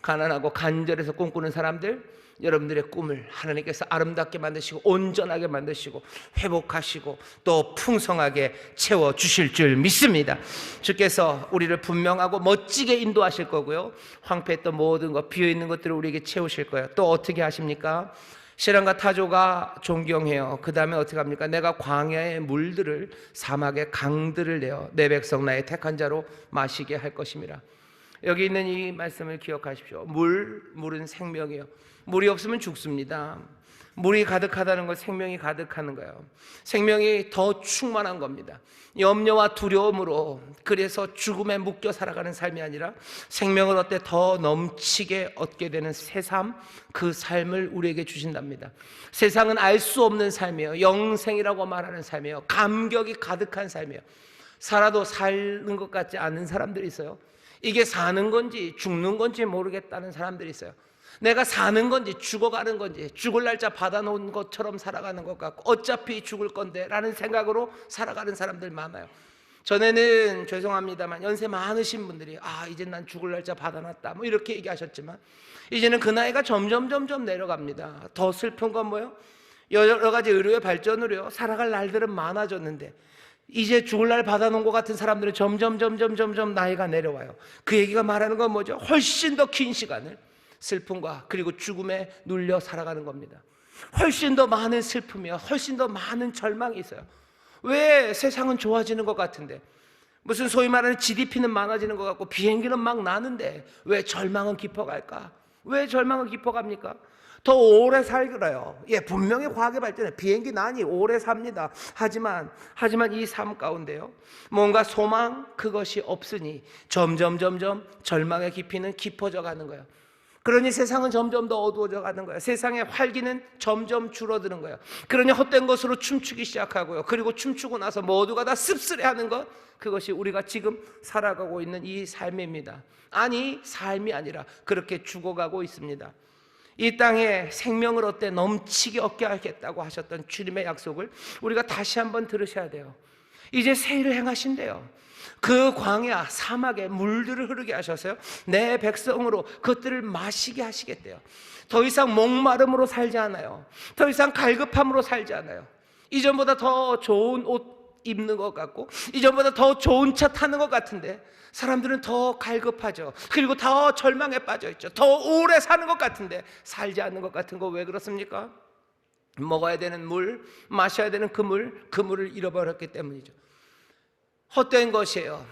가난하고 간절해서 꿈꾸는 사람들, 여러분들의 꿈을 하나님께서 아름답게 만드시고 온전하게 만드시고 회복하시고 또 풍성하게 채워주실 줄 믿습니다. 주께서 우리를 분명하고 멋지게 인도하실 거고요, 황폐했던 모든 것, 비어있는 것들을 우리에게 채우실 거예요. 또 어떻게 하십니까? 신랑과 타조가 존경해요. 그 다음에 어떻게 합니까? 내가 광야의 물들을, 사막의 강들을 내어 내 백성 나의 택한 자로 마시게 할 것입니다. 여기 있는 이 말씀을 기억하십시오. 물은 생명이에요. 물이 없으면 죽습니다. 물이 가득하다는 건 생명이 가득하는 거예요. 생명이 더 충만한 겁니다. 염려와 두려움으로, 그래서 죽음에 묶여 살아가는 삶이 아니라 생명을 얻되 더 넘치게 얻게 되는 새삼, 그 삶을 우리에게 주신답니다. 세상은 알 수 없는 삶이에요. 영생이라고 말하는 삶이에요. 감격이 가득한 삶이에요. 살아도 사는 것 같지 않은 사람들이 있어요. 이게 사는 건지 죽는 건지 모르겠다는 사람들이 있어요. 내가 사는 건지 죽어가는 건지, 죽을 날짜 받아놓은 것처럼 살아가는 것 같고 어차피 죽을 건데 라는 생각으로 살아가는 사람들 많아요. 전에는 죄송합니다만 연세 많으신 분들이 이제 난 죽을 날짜 받아놨다 뭐 이렇게 얘기하셨지만, 이제는 그 나이가 점점 내려갑니다. 더 슬픈 건 뭐예요? 여러 가지 의료의 발전으로요, 살아갈 날들은 많아졌는데 이제 죽을 날 받아놓은 것 같은 사람들은 점점 나이가 내려와요. 그 얘기가 말하는 건 뭐죠? 훨씬 더 긴 시간을 슬픔과 그리고 죽음에 눌려 살아가는 겁니다. 훨씬 더 많은 슬픔이요, 훨씬 더 많은 절망이 있어요. 왜 세상은 좋아지는 것 같은데, 무슨 소위 말하는 GDP는 많아지는 것 같고 비행기는 막 나는데 왜 절망은 깊어갈까? 왜 절망은 깊어갑니까? 더 오래 살더라요. 분명히 과학의 발전에 비행기 나니 오래 삽니다. 하지만 이 삶 가운데요, 뭔가 소망, 그것이 없으니 점점 절망의 깊이는 깊어져 가는 거예요. 그러니 세상은 점점 더 어두워져 가는 거예요. 세상의 활기는 점점 줄어드는 거예요. 그러니 헛된 것으로 춤추기 시작하고요, 그리고 춤추고 나서 모두가 다 씁쓸해하는 것, 그것이 우리가 지금 살아가고 있는 이 삶입니다. 아니, 삶이 아니라 그렇게 죽어가고 있습니다. 이 땅에 생명을 얻되 넘치게 얻게 하겠다고 하셨던 주님의 약속을 우리가 다시 한번 들으셔야 돼요. 이제 새 일을 행하신대요. 그 광야 사막에 물들을 흐르게 하셔서요, 내 백성으로 그것들을 마시게 하시겠대요. 더 이상 목마름으로 살지 않아요. 더 이상 갈급함으로 살지 않아요. 이전보다 더 좋은 옷 입는 것 같고 이전보다 더 좋은 차 타는 것 같은데 사람들은 더 갈급하죠. 그리고 더 절망에 빠져 있죠. 더 오래 사는 것 같은데 살지 않는 것 같은 거 왜 그렇습니까? 먹어야 되는 물, 마셔야 되는 그 물을 잃어버렸기 때문이죠. 헛된 것이에요.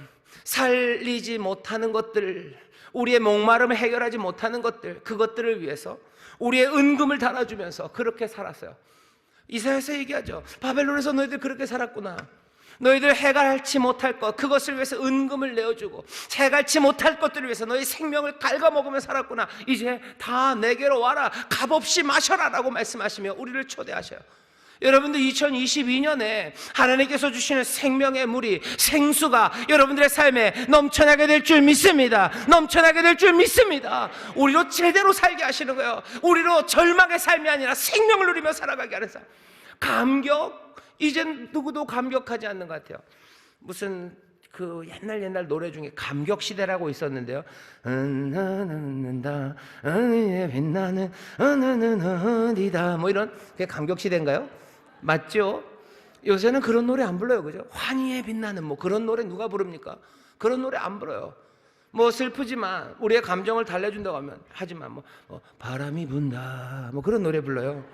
살리지 못하는 것들, 우리의 목마름을 해결하지 못하는 것들, 그것들을 위해서 우리의 은금을 달아주면서 그렇게 살았어요. 이사야서 얘기하죠. 바벨론에서 너희들 그렇게 살았구나. 너희들 해갈치 못할 것, 그것을 위해서 은금을 내어주고 해갈치 못할 것들을 위해서 너희 생명을 갉아먹으며 살았구나. 이제 다 내게로 와라, 값없이 마셔라 라고 말씀하시며 우리를 초대하셔요. 여러분들 2022년에 하나님께서 주시는 생명의 물이, 생수가 여러분들의 삶에 넘쳐나게 될 줄 믿습니다. 넘쳐나게 될 줄 믿습니다. 우리로 제대로 살게 하시는 거예요. 우리로 절망의 삶이 아니라 생명을 누리며 살아가게 하는 삶. 감격, 이젠 누구도 감격하지 않는 것 같아요. 무슨 그 옛날 노래 중에 감격 시대라고 있었는데요. 빛나는 어디다 뭐 이런, 그게 감격 시대인가요? 맞죠? 요새는 그런 노래 안 불러요, 그죠? 환희에 빛나는 뭐 그런 노래 누가 부릅니까? 그런 노래 안 불러요. 뭐 슬프지만 우리의 감정을 달래준다고 하지만 뭐 바람이 분다 뭐 그런 노래 불러요.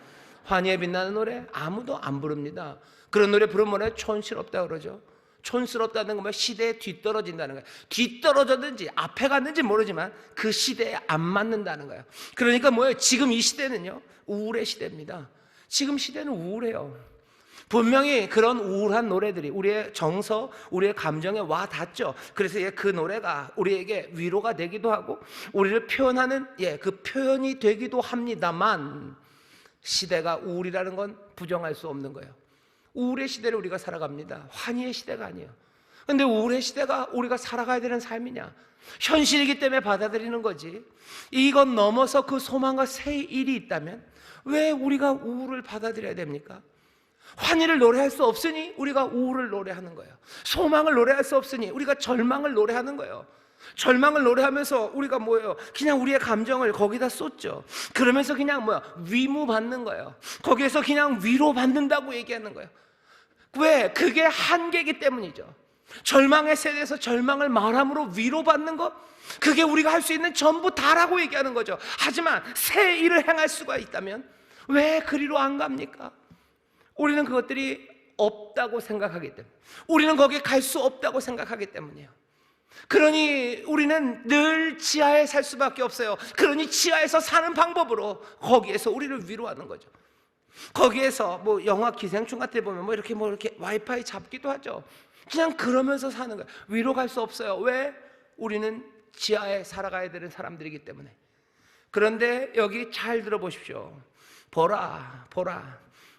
환희에 빛나는 노래 아무도 안 부릅니다. 그런 노래 부르면 뭐래? 촌스럽다 그러죠. 촌스럽다는 건 시대에 뒤떨어진다는 거예요. 뒤떨어졌는지 앞에 갔는지 모르지만 그 시대에 안 맞는다는 거예요. 그러니까 뭐예요? 지금 이 시대는요, 우울의 시대입니다. 지금 시대는 우울해요. 분명히 그런 우울한 노래들이 우리의 정서, 우리의 감정에 와 닿죠. 그래서 그 노래가 우리에게 위로가 되기도 하고 우리를 표현하는 그 표현이 되기도 합니다만, 시대가 우울이라는 건 부정할 수 없는 거예요. 우울의 시대를 우리가 살아갑니다. 환희의 시대가 아니에요. 근데 우울의 시대가 우리가 살아가야 되는 삶이냐? 현실이기 때문에 받아들이는 거지. 이건 넘어서 그 소망과 새 일이 있다면 왜 우리가 우울을 받아들여야 됩니까? 환희를 노래할 수 없으니 우리가 우울을 노래하는 거예요. 소망을 노래할 수 없으니 우리가 절망을 노래하는 거예요. 절망을 노래하면서 우리가 뭐예요? 그냥 우리의 감정을 거기다 쏟죠. 그러면서 그냥 위무받는 거예요. 거기에서 그냥 위로받는다고 얘기하는 거예요. 왜? 그게 한계이기 때문이죠. 절망의 세대에서 절망을 말함으로 위로받는 것, 그게 우리가 할 수 있는 전부 다라고 얘기하는 거죠. 하지만 새 일을 행할 수가 있다면 왜 그리로 안 갑니까? 우리는 그것들이 없다고 생각하기 때문에, 우리는 거기에 갈 수 없다고 생각하기 때문이에요. 그러니 우리는 늘 지하에 살 수밖에 없어요. 그러니 지하에서 사는 방법으로 거기에서 우리를 위로하는 거죠. 거기에서 영화 기생충 같은 데 보면 이렇게 와이파이 잡기도 하죠. 그냥 그러면서 사는 거예요. 위로 갈 수 없어요. 왜? 우리는 지하에 살아가야 되는 사람들이기 때문에. 그런데 여기 잘 들어보십시오. 보라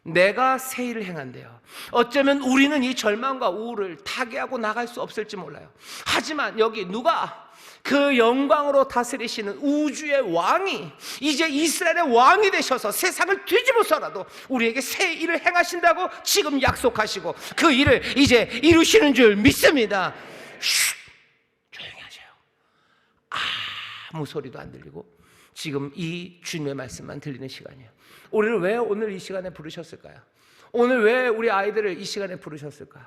내가 새 일을 행한대요. 어쩌면 우리는 이 절망과 우울을 타개하고 나갈 수 없을지 몰라요. 하지만 여기 누가 그 영광으로 다스리시는 우주의 왕이 이제 이스라엘의 왕이 되셔서 세상을 뒤집어서라도 우리에게 새 일을 행하신다고 지금 약속하시고 그 일을 이제 이루시는 줄 믿습니다. 조용히 하세요. 아무 소리도 안 들리고 지금 이 주님의 말씀만 들리는 시간이에요. 우리를 왜 오늘 이 시간에 부르셨을까요? 오늘 왜 우리 아이들을 이 시간에 부르셨을까요?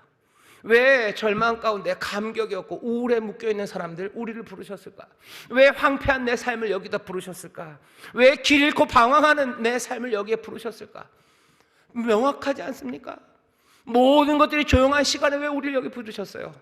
왜 절망 가운데 감격이 없고 우울에 묶여있는 사람들 우리를 부르셨을까? 왜 황폐한 내 삶을 여기다 부르셨을까? 왜 길 잃고 방황하는 내 삶을 여기에 부르셨을까? 명확하지 않습니까? 모든 것들이 조용한 시간에 왜 우리를 여기 부르셨어요?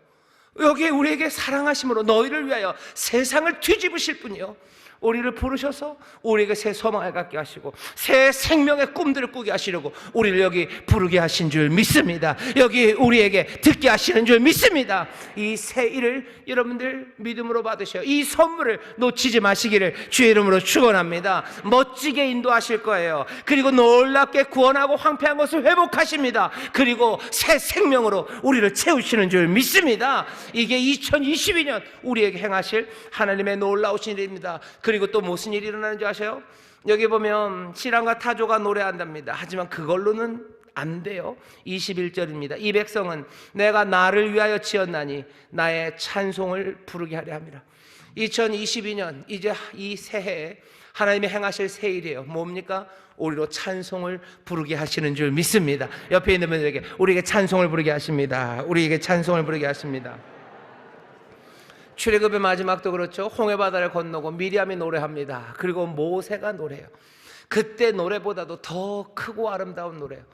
여기 우리에게 사랑하심으로 너희를 위하여 세상을 뒤집으실 분이요, 우리를 부르셔서 우리에게 새 소망을 갖게 하시고 새 생명의 꿈들을 꾸게 하시려고 우리를 여기 부르게 하신 줄 믿습니다. 여기 우리에게 듣게 하시는 줄 믿습니다. 이 새 일을 여러분들 믿음으로 받으셔요. 이 선물을 놓치지 마시기를 주의 이름으로 축원합니다. 멋지게 인도하실 거예요. 그리고 놀랍게 구원하고 황폐한 것을 회복하십니다. 그리고 새 생명으로 우리를 채우시는 줄 믿습니다. 이게 2022년 우리에게 행하실 하나님의 놀라우신 일입니다. 그리고 또 무슨 일이 일어나는지 아세요? 여기 보면 시랑과 타조가 노래한답니다. 하지만 그걸로는 안 돼요. 21절입니다. 이 백성은 내가 나를 위하여 지었나니 나의 찬송을 부르게 하려 합니다. 2022년 이제 이 새해에 하나님이 행하실 새 일이에요. 뭡니까? 우리로 찬송을 부르게 하시는 줄 믿습니다. 옆에 있는 분들에게 우리에게 찬송을 부르게 하십니다. 우리에게 찬송을 부르게 하십니다. 출애굽의 마지막도 그렇죠. 홍해바다를 건너고 미리암이 노래합니다. 그리고 모세가 노래해요. 그때 노래보다도 더 크고 아름다운 노래예요.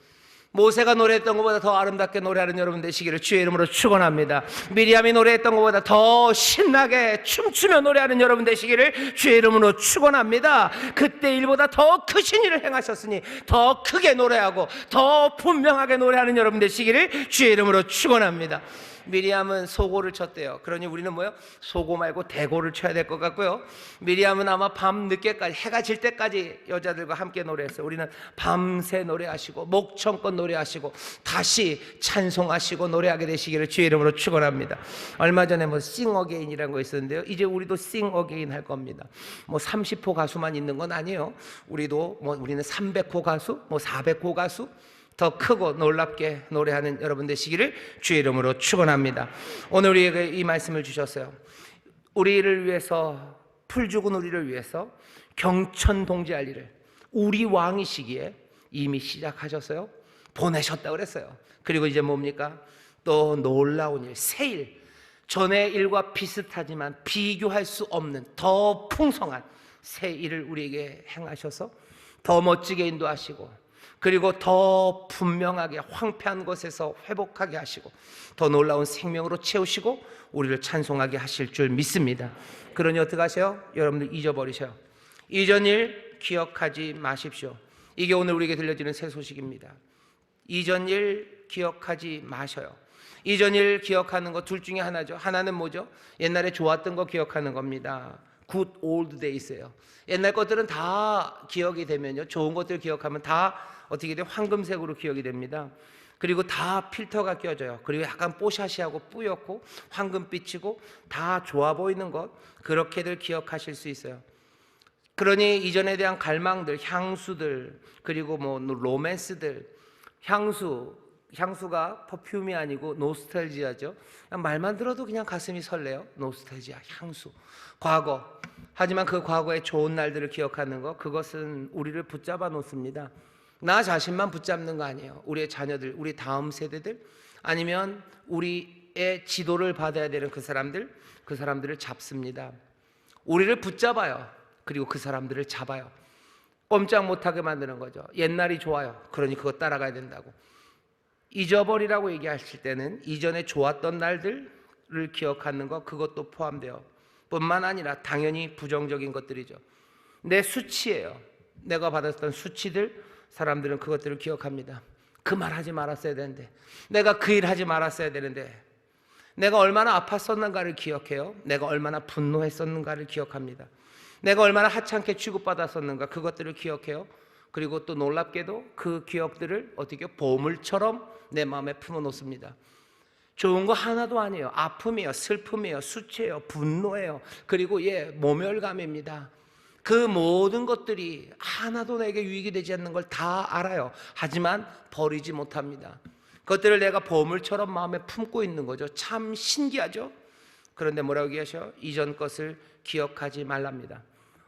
모세가 노래했던 것보다 더 아름답게 노래하는 여러분 되시기를 주의 이름으로 축원합니다. 미리암이 노래했던 것보다 더 신나게 춤추며 노래하는 여러분 되시기를 주의 이름으로 축원합니다. 그때 일보다 더 크신 일을 행하셨으니 더 크게 노래하고 더 분명하게 노래하는 여러분 되시기를 주의 이름으로 축원합니다. 미리암은 소고를 쳤대요. 그러니 우리는 뭐요? 소고 말고 대고를 쳐야 될 것 같고요. 미리암은 아마 밤 늦게까지, 해가 질 때까지 여자들과 함께 노래했어요. 우리는 밤새 노래하시고 목청껏 노래하시고 다시 찬송하시고 노래하게 되시기를 주의 이름으로 축원합니다. 얼마 전에 Sing Again이라는 거 있었는데요. 이제 우리도 Sing Again 할 겁니다. 30호 가수만 있는 건 아니에요. 우리는 300호 가수, 400호 가수, 더 크고 놀랍게 노래하는 여러분 되시기를 주의 이름으로 축원합니다. 오늘 우리에게 이 말씀을 주셨어요. 우리를 위해서, 풀 죽은 우리를 위해서 경천동지할 일을 우리 왕이시기에 이미 시작하셨어요. 보내셨다 그랬어요. 그리고 이제 뭡니까? 또 놀라운 일, 새 일, 전의 일과 비슷하지만 비교할 수 없는 더 풍성한 새 일을 우리에게 행하셔서 더 멋지게 인도하시고, 그리고 더 분명하게 황폐한 것에서 회복하게 하시고 더 놀라운 생명으로 채우시고 우리를 찬송하게 하실 줄 믿습니다. 그러니 어떻게 하세요? 여러분들 잊어버리세요. 이전 일 기억하지 마십시오. 이게 오늘 우리에게 들려지는 새 소식입니다. 이전 일 기억하지 마셔요. 이전 일 기억하는 거 둘 중에 하나죠. 하나는 뭐죠? 옛날에 좋았던 거 기억하는 겁니다. Good old days예요. 옛날 것들은 다 기억이 되면요, 좋은 것들 기억하면 다 어떻게 돼요? 황금색으로 기억이 됩니다. 그리고 다 필터가 껴져요. 그리고 약간 뽀샤시하고 뿌옇고 황금빛이고 다 좋아 보이는 것, 그렇게들 기억하실 수 있어요. 그러니 이전에 대한 갈망들, 향수들, 그리고 뭐 로맨스들, 향수가 퍼퓸이 아니고 노스탈지아죠. 그냥 말만 들어도 그냥 가슴이 설레요. 노스탈지아, 향수, 과거. 하지만 그 과거의 좋은 날들을 기억하는 것, 그것은 우리를 붙잡아 놓습니다. 나 자신만 붙잡는 거 아니에요. 우리의 자녀들, 우리 다음 세대들, 아니면 우리의 지도를 받아야 되는 그 사람들을 잡습니다. 우리를 붙잡아요. 그리고 그 사람들을 잡아요. 꼼짝 못하게 만드는 거죠. 옛날이 좋아요. 그러니 그거 따라가야 된다고. 잊어버리라고 얘기하실 때는 이전에 좋았던 날들을 기억하는 것, 그것도 포함돼요. 뿐만 아니라 당연히 부정적인 것들이죠. 내 수치예요. 내가 받았던 수치들, 사람들은 그것들을 기억합니다. 그 말 하지 말았어야 되는데, 내가 그 일 하지 말았어야 되는데, 내가 얼마나 아팠었는가를 기억해요. 내가 얼마나 분노했었는가를 기억합니다. 내가 얼마나 하찮게 취급받았었는가, 그것들을 기억해요. 그리고 또 놀랍게도 그 기억들을 어떻게 보물처럼 내 마음에 품어놓습니다. 좋은 거 하나도 아니에요. 아픔이에요, 슬픔이에요, 수치예요, 분노예요, 그리고 모멸감입니다. 그 모든 것들이 하나도 내게 유익이 되지 않는 걸 다 알아요. 하지만 버리지 못합니다. 그것들을 내가 보물처럼 마음에 품고 있는 거죠. 참 신기하죠? 그런데 뭐라고 얘기하셔? 이전 것을 기억하지 말랍니다.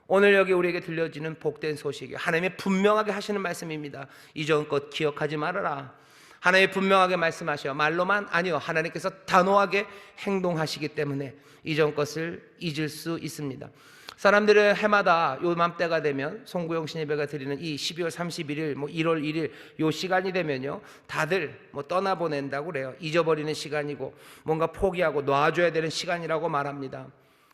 오늘 여기 우리에게 들려지는 복된 소식이 하나님이 분명하게 하시는 말씀입니다. 이전 것 기억하지 말아라. 하나님이 분명하게 말씀하셔. 말로만 아니요, 하나님께서 단호하게 행동하시기 때문에 이전 것을 잊을 수 있습니다. 사람들은 해마다 요맘때가 되면 송구영신 예배가 드리는 이 12월 31일, 1월 1일 요 시간이 되면요, 다들 떠나보낸다고 그래요. 잊어버리는 시간이고 뭔가 포기하고 놔줘야 되는 시간이라고 말합니다.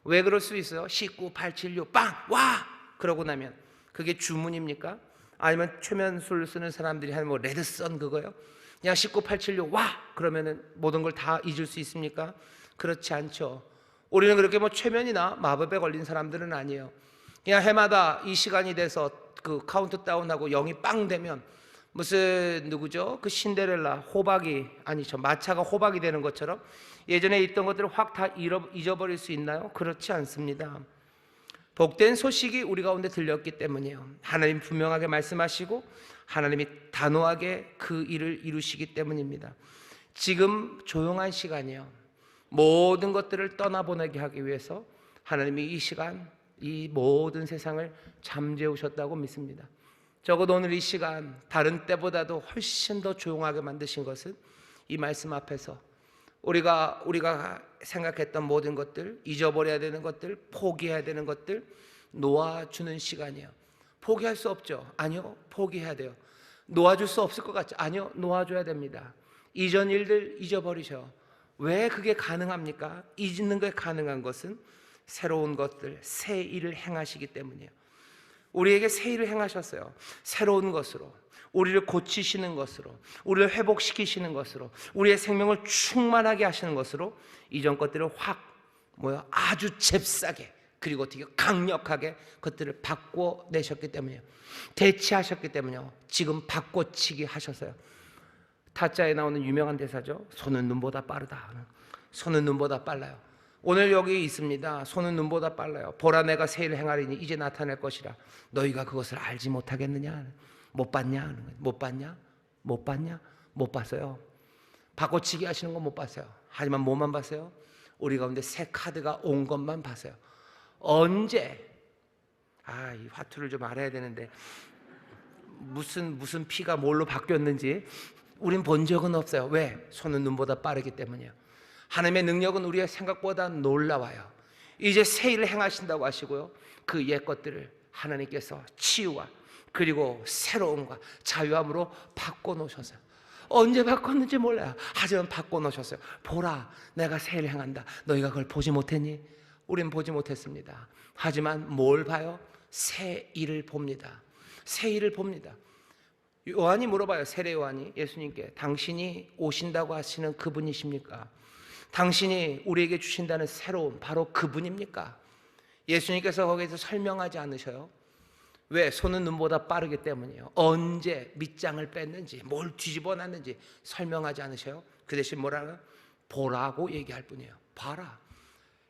왜 그럴 수 있어요? 19, 8, 7, 6 빵! 와! 그러고 나면 그게 주문입니까? 아니면 최면술 쓰는 사람들이 하는 레드선 그거요? 그냥 19, 8, 7, 6 와! 그러면은 모든 걸 다 잊을 수 있습니까? 그렇지 않죠. 우리는 그렇게 최면이나 마법에 걸린 사람들은 아니에요. 그냥 해마다 이 시간이 돼서 그 카운트다운하고 0이 빵 되면 무슨 누구죠? 그 신데렐라 호박이 아니죠, 마차가 호박이 되는 것처럼 예전에 있던 것들을 확 다 잊어버릴 수 있나요? 그렇지 않습니다. 복된 소식이 우리 가운데 들렸기 때문이에요. 하나님 분명하게 말씀하시고 하나님이 단호하게 그 일을 이루시기 때문입니다. 지금 조용한 시간이에요. 모든 것들을 떠나보내게 하기 위해서 하나님이 이 시간, 이 모든 세상을 잠재우셨다고 믿습니다. 적어도 오늘 이 시간 다른 때보다도 훨씬 더 조용하게 만드신 것은 이 말씀 앞에서 우리가 생각했던 모든 것들, 잊어버려야 되는 것들, 포기해야 되는 것들 놓아주는 시간이에요. 포기할 수 없죠? 아니요, 포기해야 돼요. 놓아줄 수 없을 것 같죠? 아니요, 놓아줘야 됩니다. 이전 일들 잊어버리셔. 왜 그게 가능합니까? 잊는 게 가능한 것은 새로운 것들, 새 일을 행하시기 때문이에요. 우리에게 새 일을 행하셨어요. 새로운 것으로, 우리를 고치시는 것으로, 우리를 회복시키시는 것으로, 우리의 생명을 충만하게 하시는 것으로 이전 것들을 아주 잽싸게, 그리고 어떻게 강력하게 그것들을 바꿔내셨기 때문이에요. 대체하셨기 때문이에요. 지금 바꿔치기 하셨어요. 타짜에 나오는 유명한 대사죠. 손은 눈보다 빠르다. 손은 눈보다 빨라요. 오늘 여기 있습니다. 손은 눈보다 빨라요. 보라, 내가 새 일을 행하리니 이제 나타날 것이라. 너희가 그것을 알지 못하겠느냐? 못 봤냐? 못 봤냐? 못 봤냐? 못 봤어요. 바꿔치기 하시는 거 못 봤어요. 하지만 뭐만 봤어요? 우리 가운데 새 카드가 온 것만 봤어요. 언제? 이 화투를 좀 알아야 되는데 무슨 피가 뭘로 바뀌었는지 우린 본 적은 없어요. 왜? 손은 눈보다 빠르기 때문이에요. 하나님의 능력은 우리의 생각보다 놀라워요. 이제 새 일을 행하신다고 하시고요, 그 옛 것들을 하나님께서 치유와 그리고 새로움과 자유함으로 바꿔놓으셨어요. 언제 바꿨는지 몰라요. 하지만 바꿔놓으셨어요. 보라, 내가 새 일을 행한다. 너희가 그걸 보지 못했니? 우린 보지 못했습니다. 하지만 뭘 봐요? 새 일을 봅니다. 새 일을 봅니다. 요한이 물어봐요. 세례 요한이 예수님께, 당신이 오신다고 하시는 그분이십니까? 당신이 우리에게 주신다는 새로움 바로 그분입니까? 예수님께서 거기에서 설명하지 않으셔요. 왜? 손은 눈보다 빠르기 때문이에요. 언제 밑장을 뺐는지, 뭘 뒤집어 놨는지 설명하지 않으셔요? 그 대신 뭐라고요? 보라고 얘기할 뿐이에요. 봐라.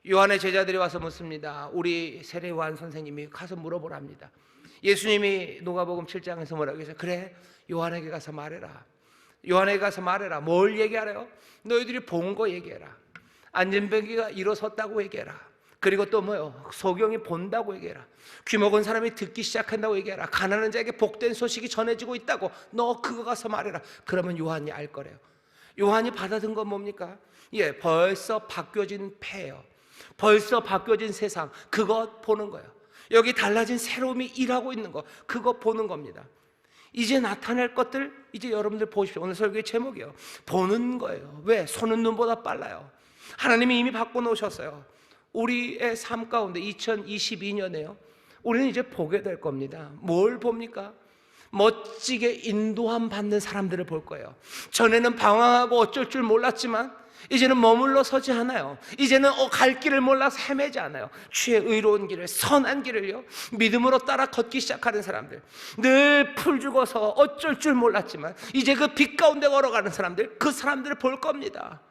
요한의 제자들이 와서 묻습니다. 우리 세례요한 선생님이 가서 물어보랍니다. 예수님이 누가복음 7장에서 뭐라고 했어요? 그래, 요한에게 가서 말해라. 요한에게 가서 말해라. 뭘 얘기하래요? 너희들이 본 거 얘기해라. 안진뱅이가 일어섰다고 얘기해라. 그리고 또 뭐요? 소경이 본다고 얘기해라. 귀 먹은 사람이 듣기 시작한다고 얘기해라. 가난한 자에게 복된 소식이 전해지고 있다고 너 그거 가서 말해라. 그러면 요한이 알 거래요. 요한이 받아든 건 뭡니까? 예, 벌써 바뀌어진 폐예요. 벌써 바뀌어진 세상, 그것 보는 거예요. 여기 달라진 새로움이 일하고 있는 거, 그거 보는 겁니다. 이제 나타날 것들, 이제 여러분들 보십시오. 오늘 설교의 제목이에요. 보는 거예요. 왜? 손은 눈보다 빨라요. 하나님이 이미 바꿔놓으셨어요. 우리의 삶 가운데 2022년에요. 우리는 이제 보게 될 겁니다. 뭘 봅니까? 멋지게 인도함 받는 사람들을 볼 거예요. 전에는 방황하고 어쩔 줄 몰랐지만 이제는 머물러 서지 않아요. 이제는 갈 길을 몰라서 헤매지 않아요. 주의 의로운 길을, 선한 길을요, 믿음으로 따라 걷기 시작하는 사람들, 늘 풀 죽어서 어쩔 줄 몰랐지만 이제 그 빛 가운데 걸어가는 사람들, 그 사람들을 볼 겁니다.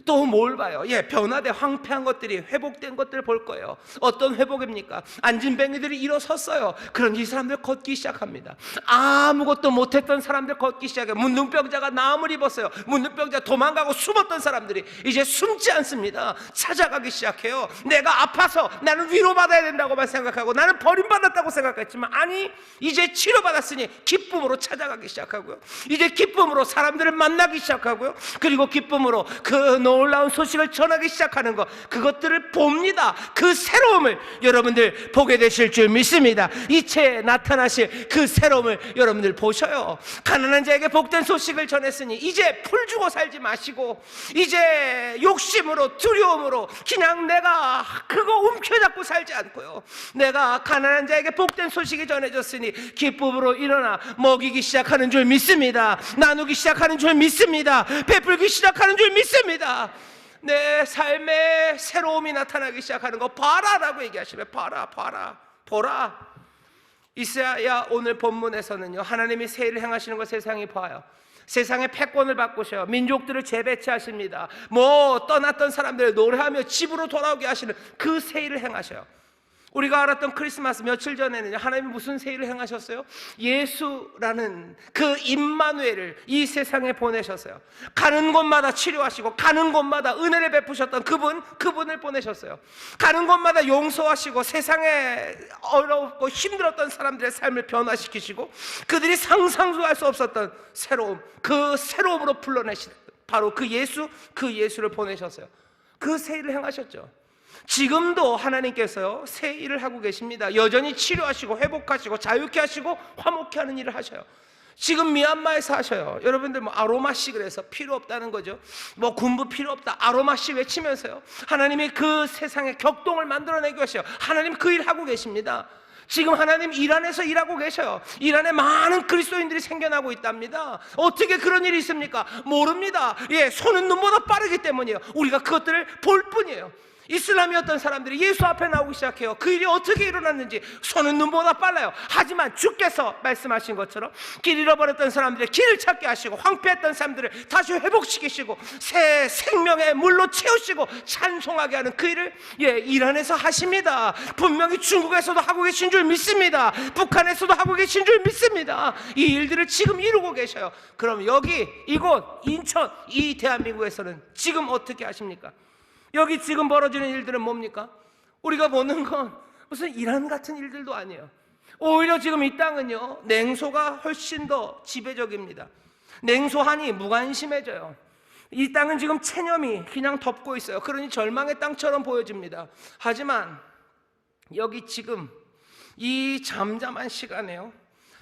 또 뭘 봐요? 예, 변화돼 황폐한 것들이 회복된 것들을 볼 거예요. 어떤 회복입니까? 안진뱅이들이 일어섰어요. 그런 이 사람들 걷기 시작합니다. 아무것도 못했던 사람들 걷기 시작해요. 문둥병자가 나음을 입었어요. 문둥병자 도망가고 숨었던 사람들이 이제 숨지 않습니다. 찾아가기 시작해요. 내가 아파서 나는 위로받아야 된다고만 생각하고 나는 버림받았다고 생각했지만 아니, 이제 치료받았으니 기쁨으로 찾아가기 시작하고요. 이제 기쁨으로 사람들을 만나기 시작하고요. 그리고 기쁨으로 그 놀라운 소식을 전하기 시작하는 것, 그것들을 봅니다. 그 새로움을 여러분들 보게 되실 줄 믿습니다. 이채에 나타나실 그 새로움을 여러분들 보셔요. 가난한 자에게 복된 소식을 전했으니 이제 풀 주고 살지 마시고 이제 욕심으로 두려움으로 그냥 내가 그거 움켜잡고 살지 않고요, 내가 가난한 자에게 복된 소식이 전해졌으니 기쁨으로 일어나 먹이기 시작하는 줄 믿습니다. 나누기 시작하는 줄 믿습니다. 베풀기 시작하는 줄 믿습니다. 내 삶에 새로움이 나타나기 시작하는 거 봐라라고 얘기하시면 봐라, 봐라, 보라. 이사야 오늘 본문에서는요, 하나님이 새 일을 행하시는 거 세상이 봐요. 세상의 패권을 바꾸셔요. 민족들을 재배치하십니다. 뭐 떠났던 사람들을 노래하며 집으로 돌아오게 하시는 그 새 일을 행하셔요. 우리가 알았던 크리스마스 며칠 전에는 하나님이 무슨 새 일을 행하셨어요? 예수라는 그 임마누엘을 이 세상에 보내셨어요. 가는 곳마다 치료하시고 가는 곳마다 은혜를 베푸셨던 그분을 보내셨어요. 가는 곳마다 용서하시고 세상에 어렵고 힘들었던 사람들의 삶을 변화시키시고 그들이 상상도 할 수 없었던 새로움, 그 새로움으로 불러내신 바로 그 예수를 보내셨어요. 그 새 일을 행하셨죠. 지금도 하나님께서요, 새 일을 하고 계십니다. 여전히 치료하시고 회복하시고 자유케 하시고 화목케 하는 일을 하셔요. 지금 미얀마에서 하셔요. 여러분들 뭐 아로마씨 그래서 필요 없다는 거죠. 뭐 군부 필요 없다 아로마씨 외치면서요, 하나님이 그 세상에 격동을 만들어내고 계셔요. 하나님 그 일 하고 계십니다. 지금 하나님 이란에서 일하고 계셔요. 이란에 많은 그리스도인들이 생겨나고 있답니다. 어떻게 그런 일이 있습니까? 모릅니다. 예, 손은 눈보다 빠르기 때문이에요. 우리가 그것들을 볼 뿐이에요. 이슬람이었던 사람들이 예수 앞에 나오기 시작해요. 그 일이 어떻게 일어났는지 손은 눈보다 빨라요. 하지만 주께서 말씀하신 것처럼 길 잃어버렸던 사람들의 길을 찾게 하시고 황폐했던 사람들을 다시 회복시키시고 새 생명의 물로 채우시고 찬송하게 하는 그 일을 이란에서 하십니다. 분명히 중국에서도 하고 계신 줄 믿습니다. 북한에서도 하고 계신 줄 믿습니다. 이 일들을 지금 이루고 계셔요. 그럼 여기 이곳 인천 이 대한민국에서는 지금 어떻게 하십니까? 여기 지금 벌어지는 일들은 뭡니까? 우리가 보는 건 무슨 이란 같은 일들도 아니에요. 오히려 지금 이 땅은요, 냉소가 훨씬 더 지배적입니다. 냉소하니 무관심해져요. 이 땅은 지금 체념이 그냥 덮고 있어요. 그러니 절망의 땅처럼 보여집니다. 하지만 여기 지금 이 잠잠한 시간에요,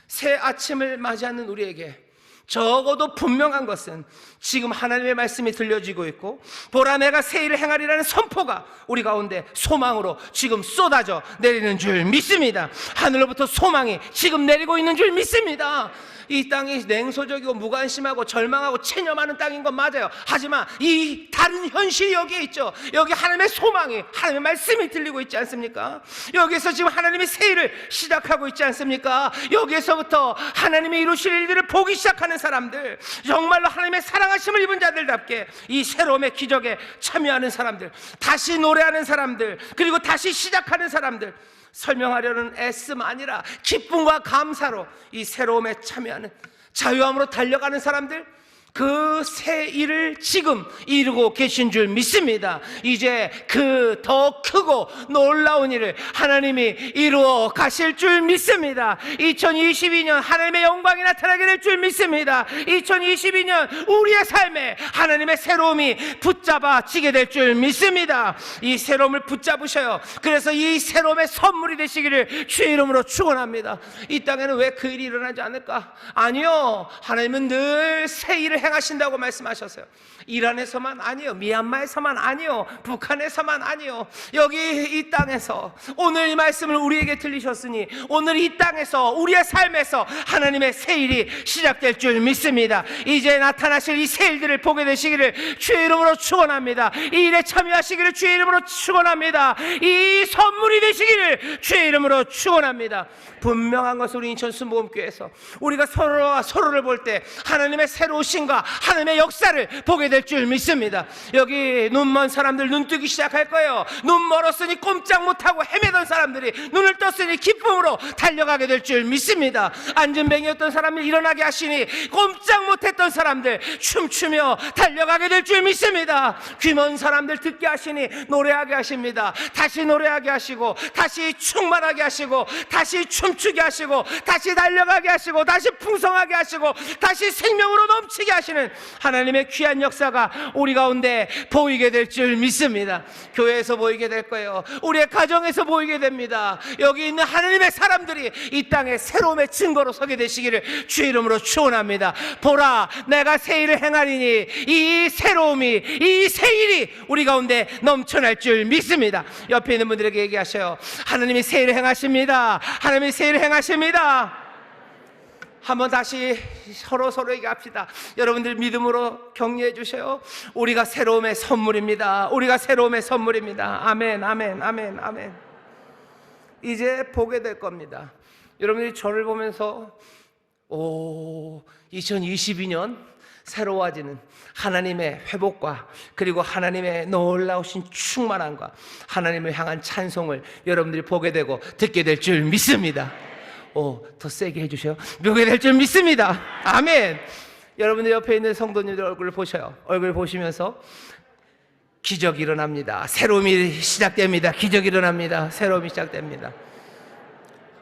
새 아침을 맞이하는 우리에게 적어도 분명한 것은 지금 하나님의 말씀이 들려지고 있고 보라 내가 새 일을 행하리라는 선포가 우리 가운데 소망으로 지금 쏟아져 내리는 줄 믿습니다. 하늘로부터 소망이 지금 내리고 있는 줄 믿습니다. 이 땅이 냉소적이고 무관심하고 절망하고 체념하는 땅인 건 맞아요. 하지만 이 다른 현실이 여기에 있죠. 여기 하나님의 소망이, 하나님의 말씀이 들리고 있지 않습니까? 여기에서 지금 하나님이 새 일을 시작하고 있지 않습니까? 여기에서부터 하나님이 이루실 일들을 보기 시작하는 사람들, 정말로 하나님의 사랑하심을 입은 자들답게 이 새로움의 기적에 참여하는 사람들, 다시 노래하는 사람들, 그리고 다시 시작하는 사람들, 설명하려는 애씀 아니라 기쁨과 감사로 이 새로움에 참여하는, 자유함으로 달려가는 사람들, 그 새 일을 지금 이루고 계신 줄 믿습니다. 이제 그 더 크고 놀라운 일을 하나님이 이루어 가실 줄 믿습니다. 2022년 하나님의 영광이 나타나게 될 줄 믿습니다. 2022년 우리의 삶에 하나님의 새로움이 붙잡아지게 될 줄 믿습니다. 이 새로움을 붙잡으셔요. 그래서 이 새로움의 선물이 되시기를 주의 이름으로 축원합니다. 이 땅에는 왜 그 일이 일어나지 않을까? 아니요, 하나님은 늘 새 일을 행하신다고 말씀하셨어요. 이란에서만 아니요, 미얀마에서만 아니요, 북한에서만 아니요, 여기 이 땅에서 오늘 이 말씀을 우리에게 들리셨으니 오늘 이 땅에서 우리의 삶에서 하나님의 새 일이 시작될 줄 믿습니다. 이제 나타나실 이 새 일들을 보게 되시기를 주의 이름으로 축원합니다. 이 일에 참여하시기를 주의 이름으로 축원합니다. 이 선물이 되시기를 주의 이름으로 축원합니다. 분명한 것은 우리 인천 순복음교회에서 우리가 서로가 서로를 볼 때 하나님의 새로우신과 하나님의 역사를 보게 될 줄 믿습니다. 여기 눈먼 사람들 눈 뜨기 시작할 거예요. 눈 멀었으니 꼼짝 못하고 헤매던 사람들이 눈을 떴으니 기쁨으로 달려가게 될 줄 믿습니다. 안진뱅이였던 사람을 일어나게 하시니 꼼짝 못했던 사람들 춤추며 달려가게 될 줄 믿습니다. 귀먼 사람들 듣게 하시니 노래하게 하십니다. 다시 노래하게 하시고 다시 충만하게 하시고 다시 춤추게 하시고 다시 달려가게 하시고 다시 풍성하게 하시고 다시 생명으로 넘치게 하시는 하나님의 귀한 역사가 우리 가운데 보이게 될 줄 믿습니다. 교회에서 보이게 될 거예요. 우리의 가정에서 보이게 됩니다. 여기 있는 하나님의 사람들이 이 땅에 새로움의 증거로 서게 되시기를 주의 이름으로 축원합니다. 보라 내가 새 일을 행하리니 이 새로움이, 이 새 일이 우리 가운데 넘쳐날 줄 믿습니다. 옆에 있는 분들에게 얘기하셔요. 하나님이 새 일을 행하십니다. 하나님이 새 일을 행하십니다. 한번 다시 서로에게 합시다. 여러분들 믿음으로 격려해 주세요. 우리가 새로움의 선물입니다. 우리가 새로움의 선물입니다. 아멘, 아멘, 아멘, 아멘. 이제 보게 될 겁니다. 여러분들이 저를 보면서 2022년 새로워지는 하나님의 회복과 그리고 하나님의 놀라우신 충만함과 하나님을 향한 찬송을 여러분들이 보게 되고 듣게 될 줄 믿습니다. 더 세게 해주세요. 보게 될 줄 믿습니다. 아멘. 여러분들 옆에 있는 성도님들 얼굴을 보셔요. 얼굴 보시면서 기적이 일어납니다. 새로움이 시작됩니다. 기적이 일어납니다. 새로움이 시작됩니다.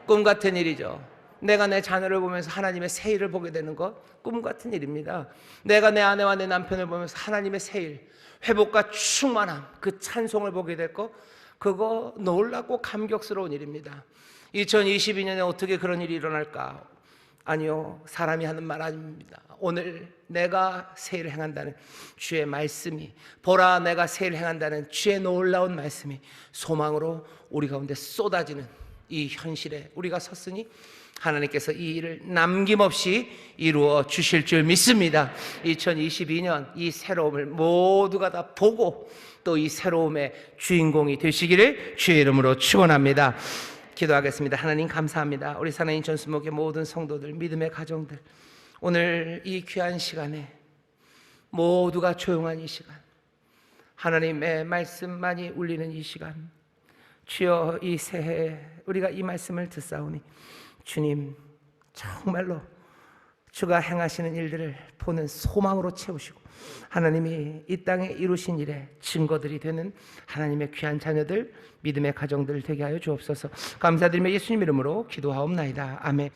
꿈 같은 일이죠. 내가 내 자녀를 보면서 하나님의 새 일을 보게 되는 것, 꿈 같은 일입니다. 내가 내 아내와 내 남편을 보면서 하나님의 새 일, 회복과 충만함, 그 찬송을 보게 될 것, 그거 놀랍고 감격스러운 일입니다. 2022년에 어떻게 그런 일이 일어날까? 아니요, 사람이 하는 말 아닙니다. 오늘 내가 새 일을 행한다는 주의 말씀이, 보라 내가 새 일을 행한다는 주의 놀라운 말씀이 소망으로 우리 가운데 쏟아지는 이 현실에 우리가 섰으니 하나님께서 이 일을 남김없이 이루어 주실 줄 믿습니다. 2022년 이 새로움을 모두가 다 보고 또 이 새로움의 주인공이 되시기를 주의 이름으로 축원합니다. 기도하겠습니다. 하나님 감사합니다. 우리 사랑하는 인천 순복음교회 모든 성도들, 믿음의 가정들, 오늘 이 귀한 시간에 모두가 조용한 이 시간, 하나님의 말씀만이 울리는 이 시간, 주여 이 새해 우리가 이 말씀을 듣사오니 주님 정말로 주가 행하시는 일들을 보는 소망으로 채우시고 하나님이 이 땅에 이루신 일의 증거들이 되는 하나님의 귀한 자녀들, 믿음의 가정들 되게 하여 주옵소서. 감사드리며 예수님 이름으로 기도하옵나이다. 아멘.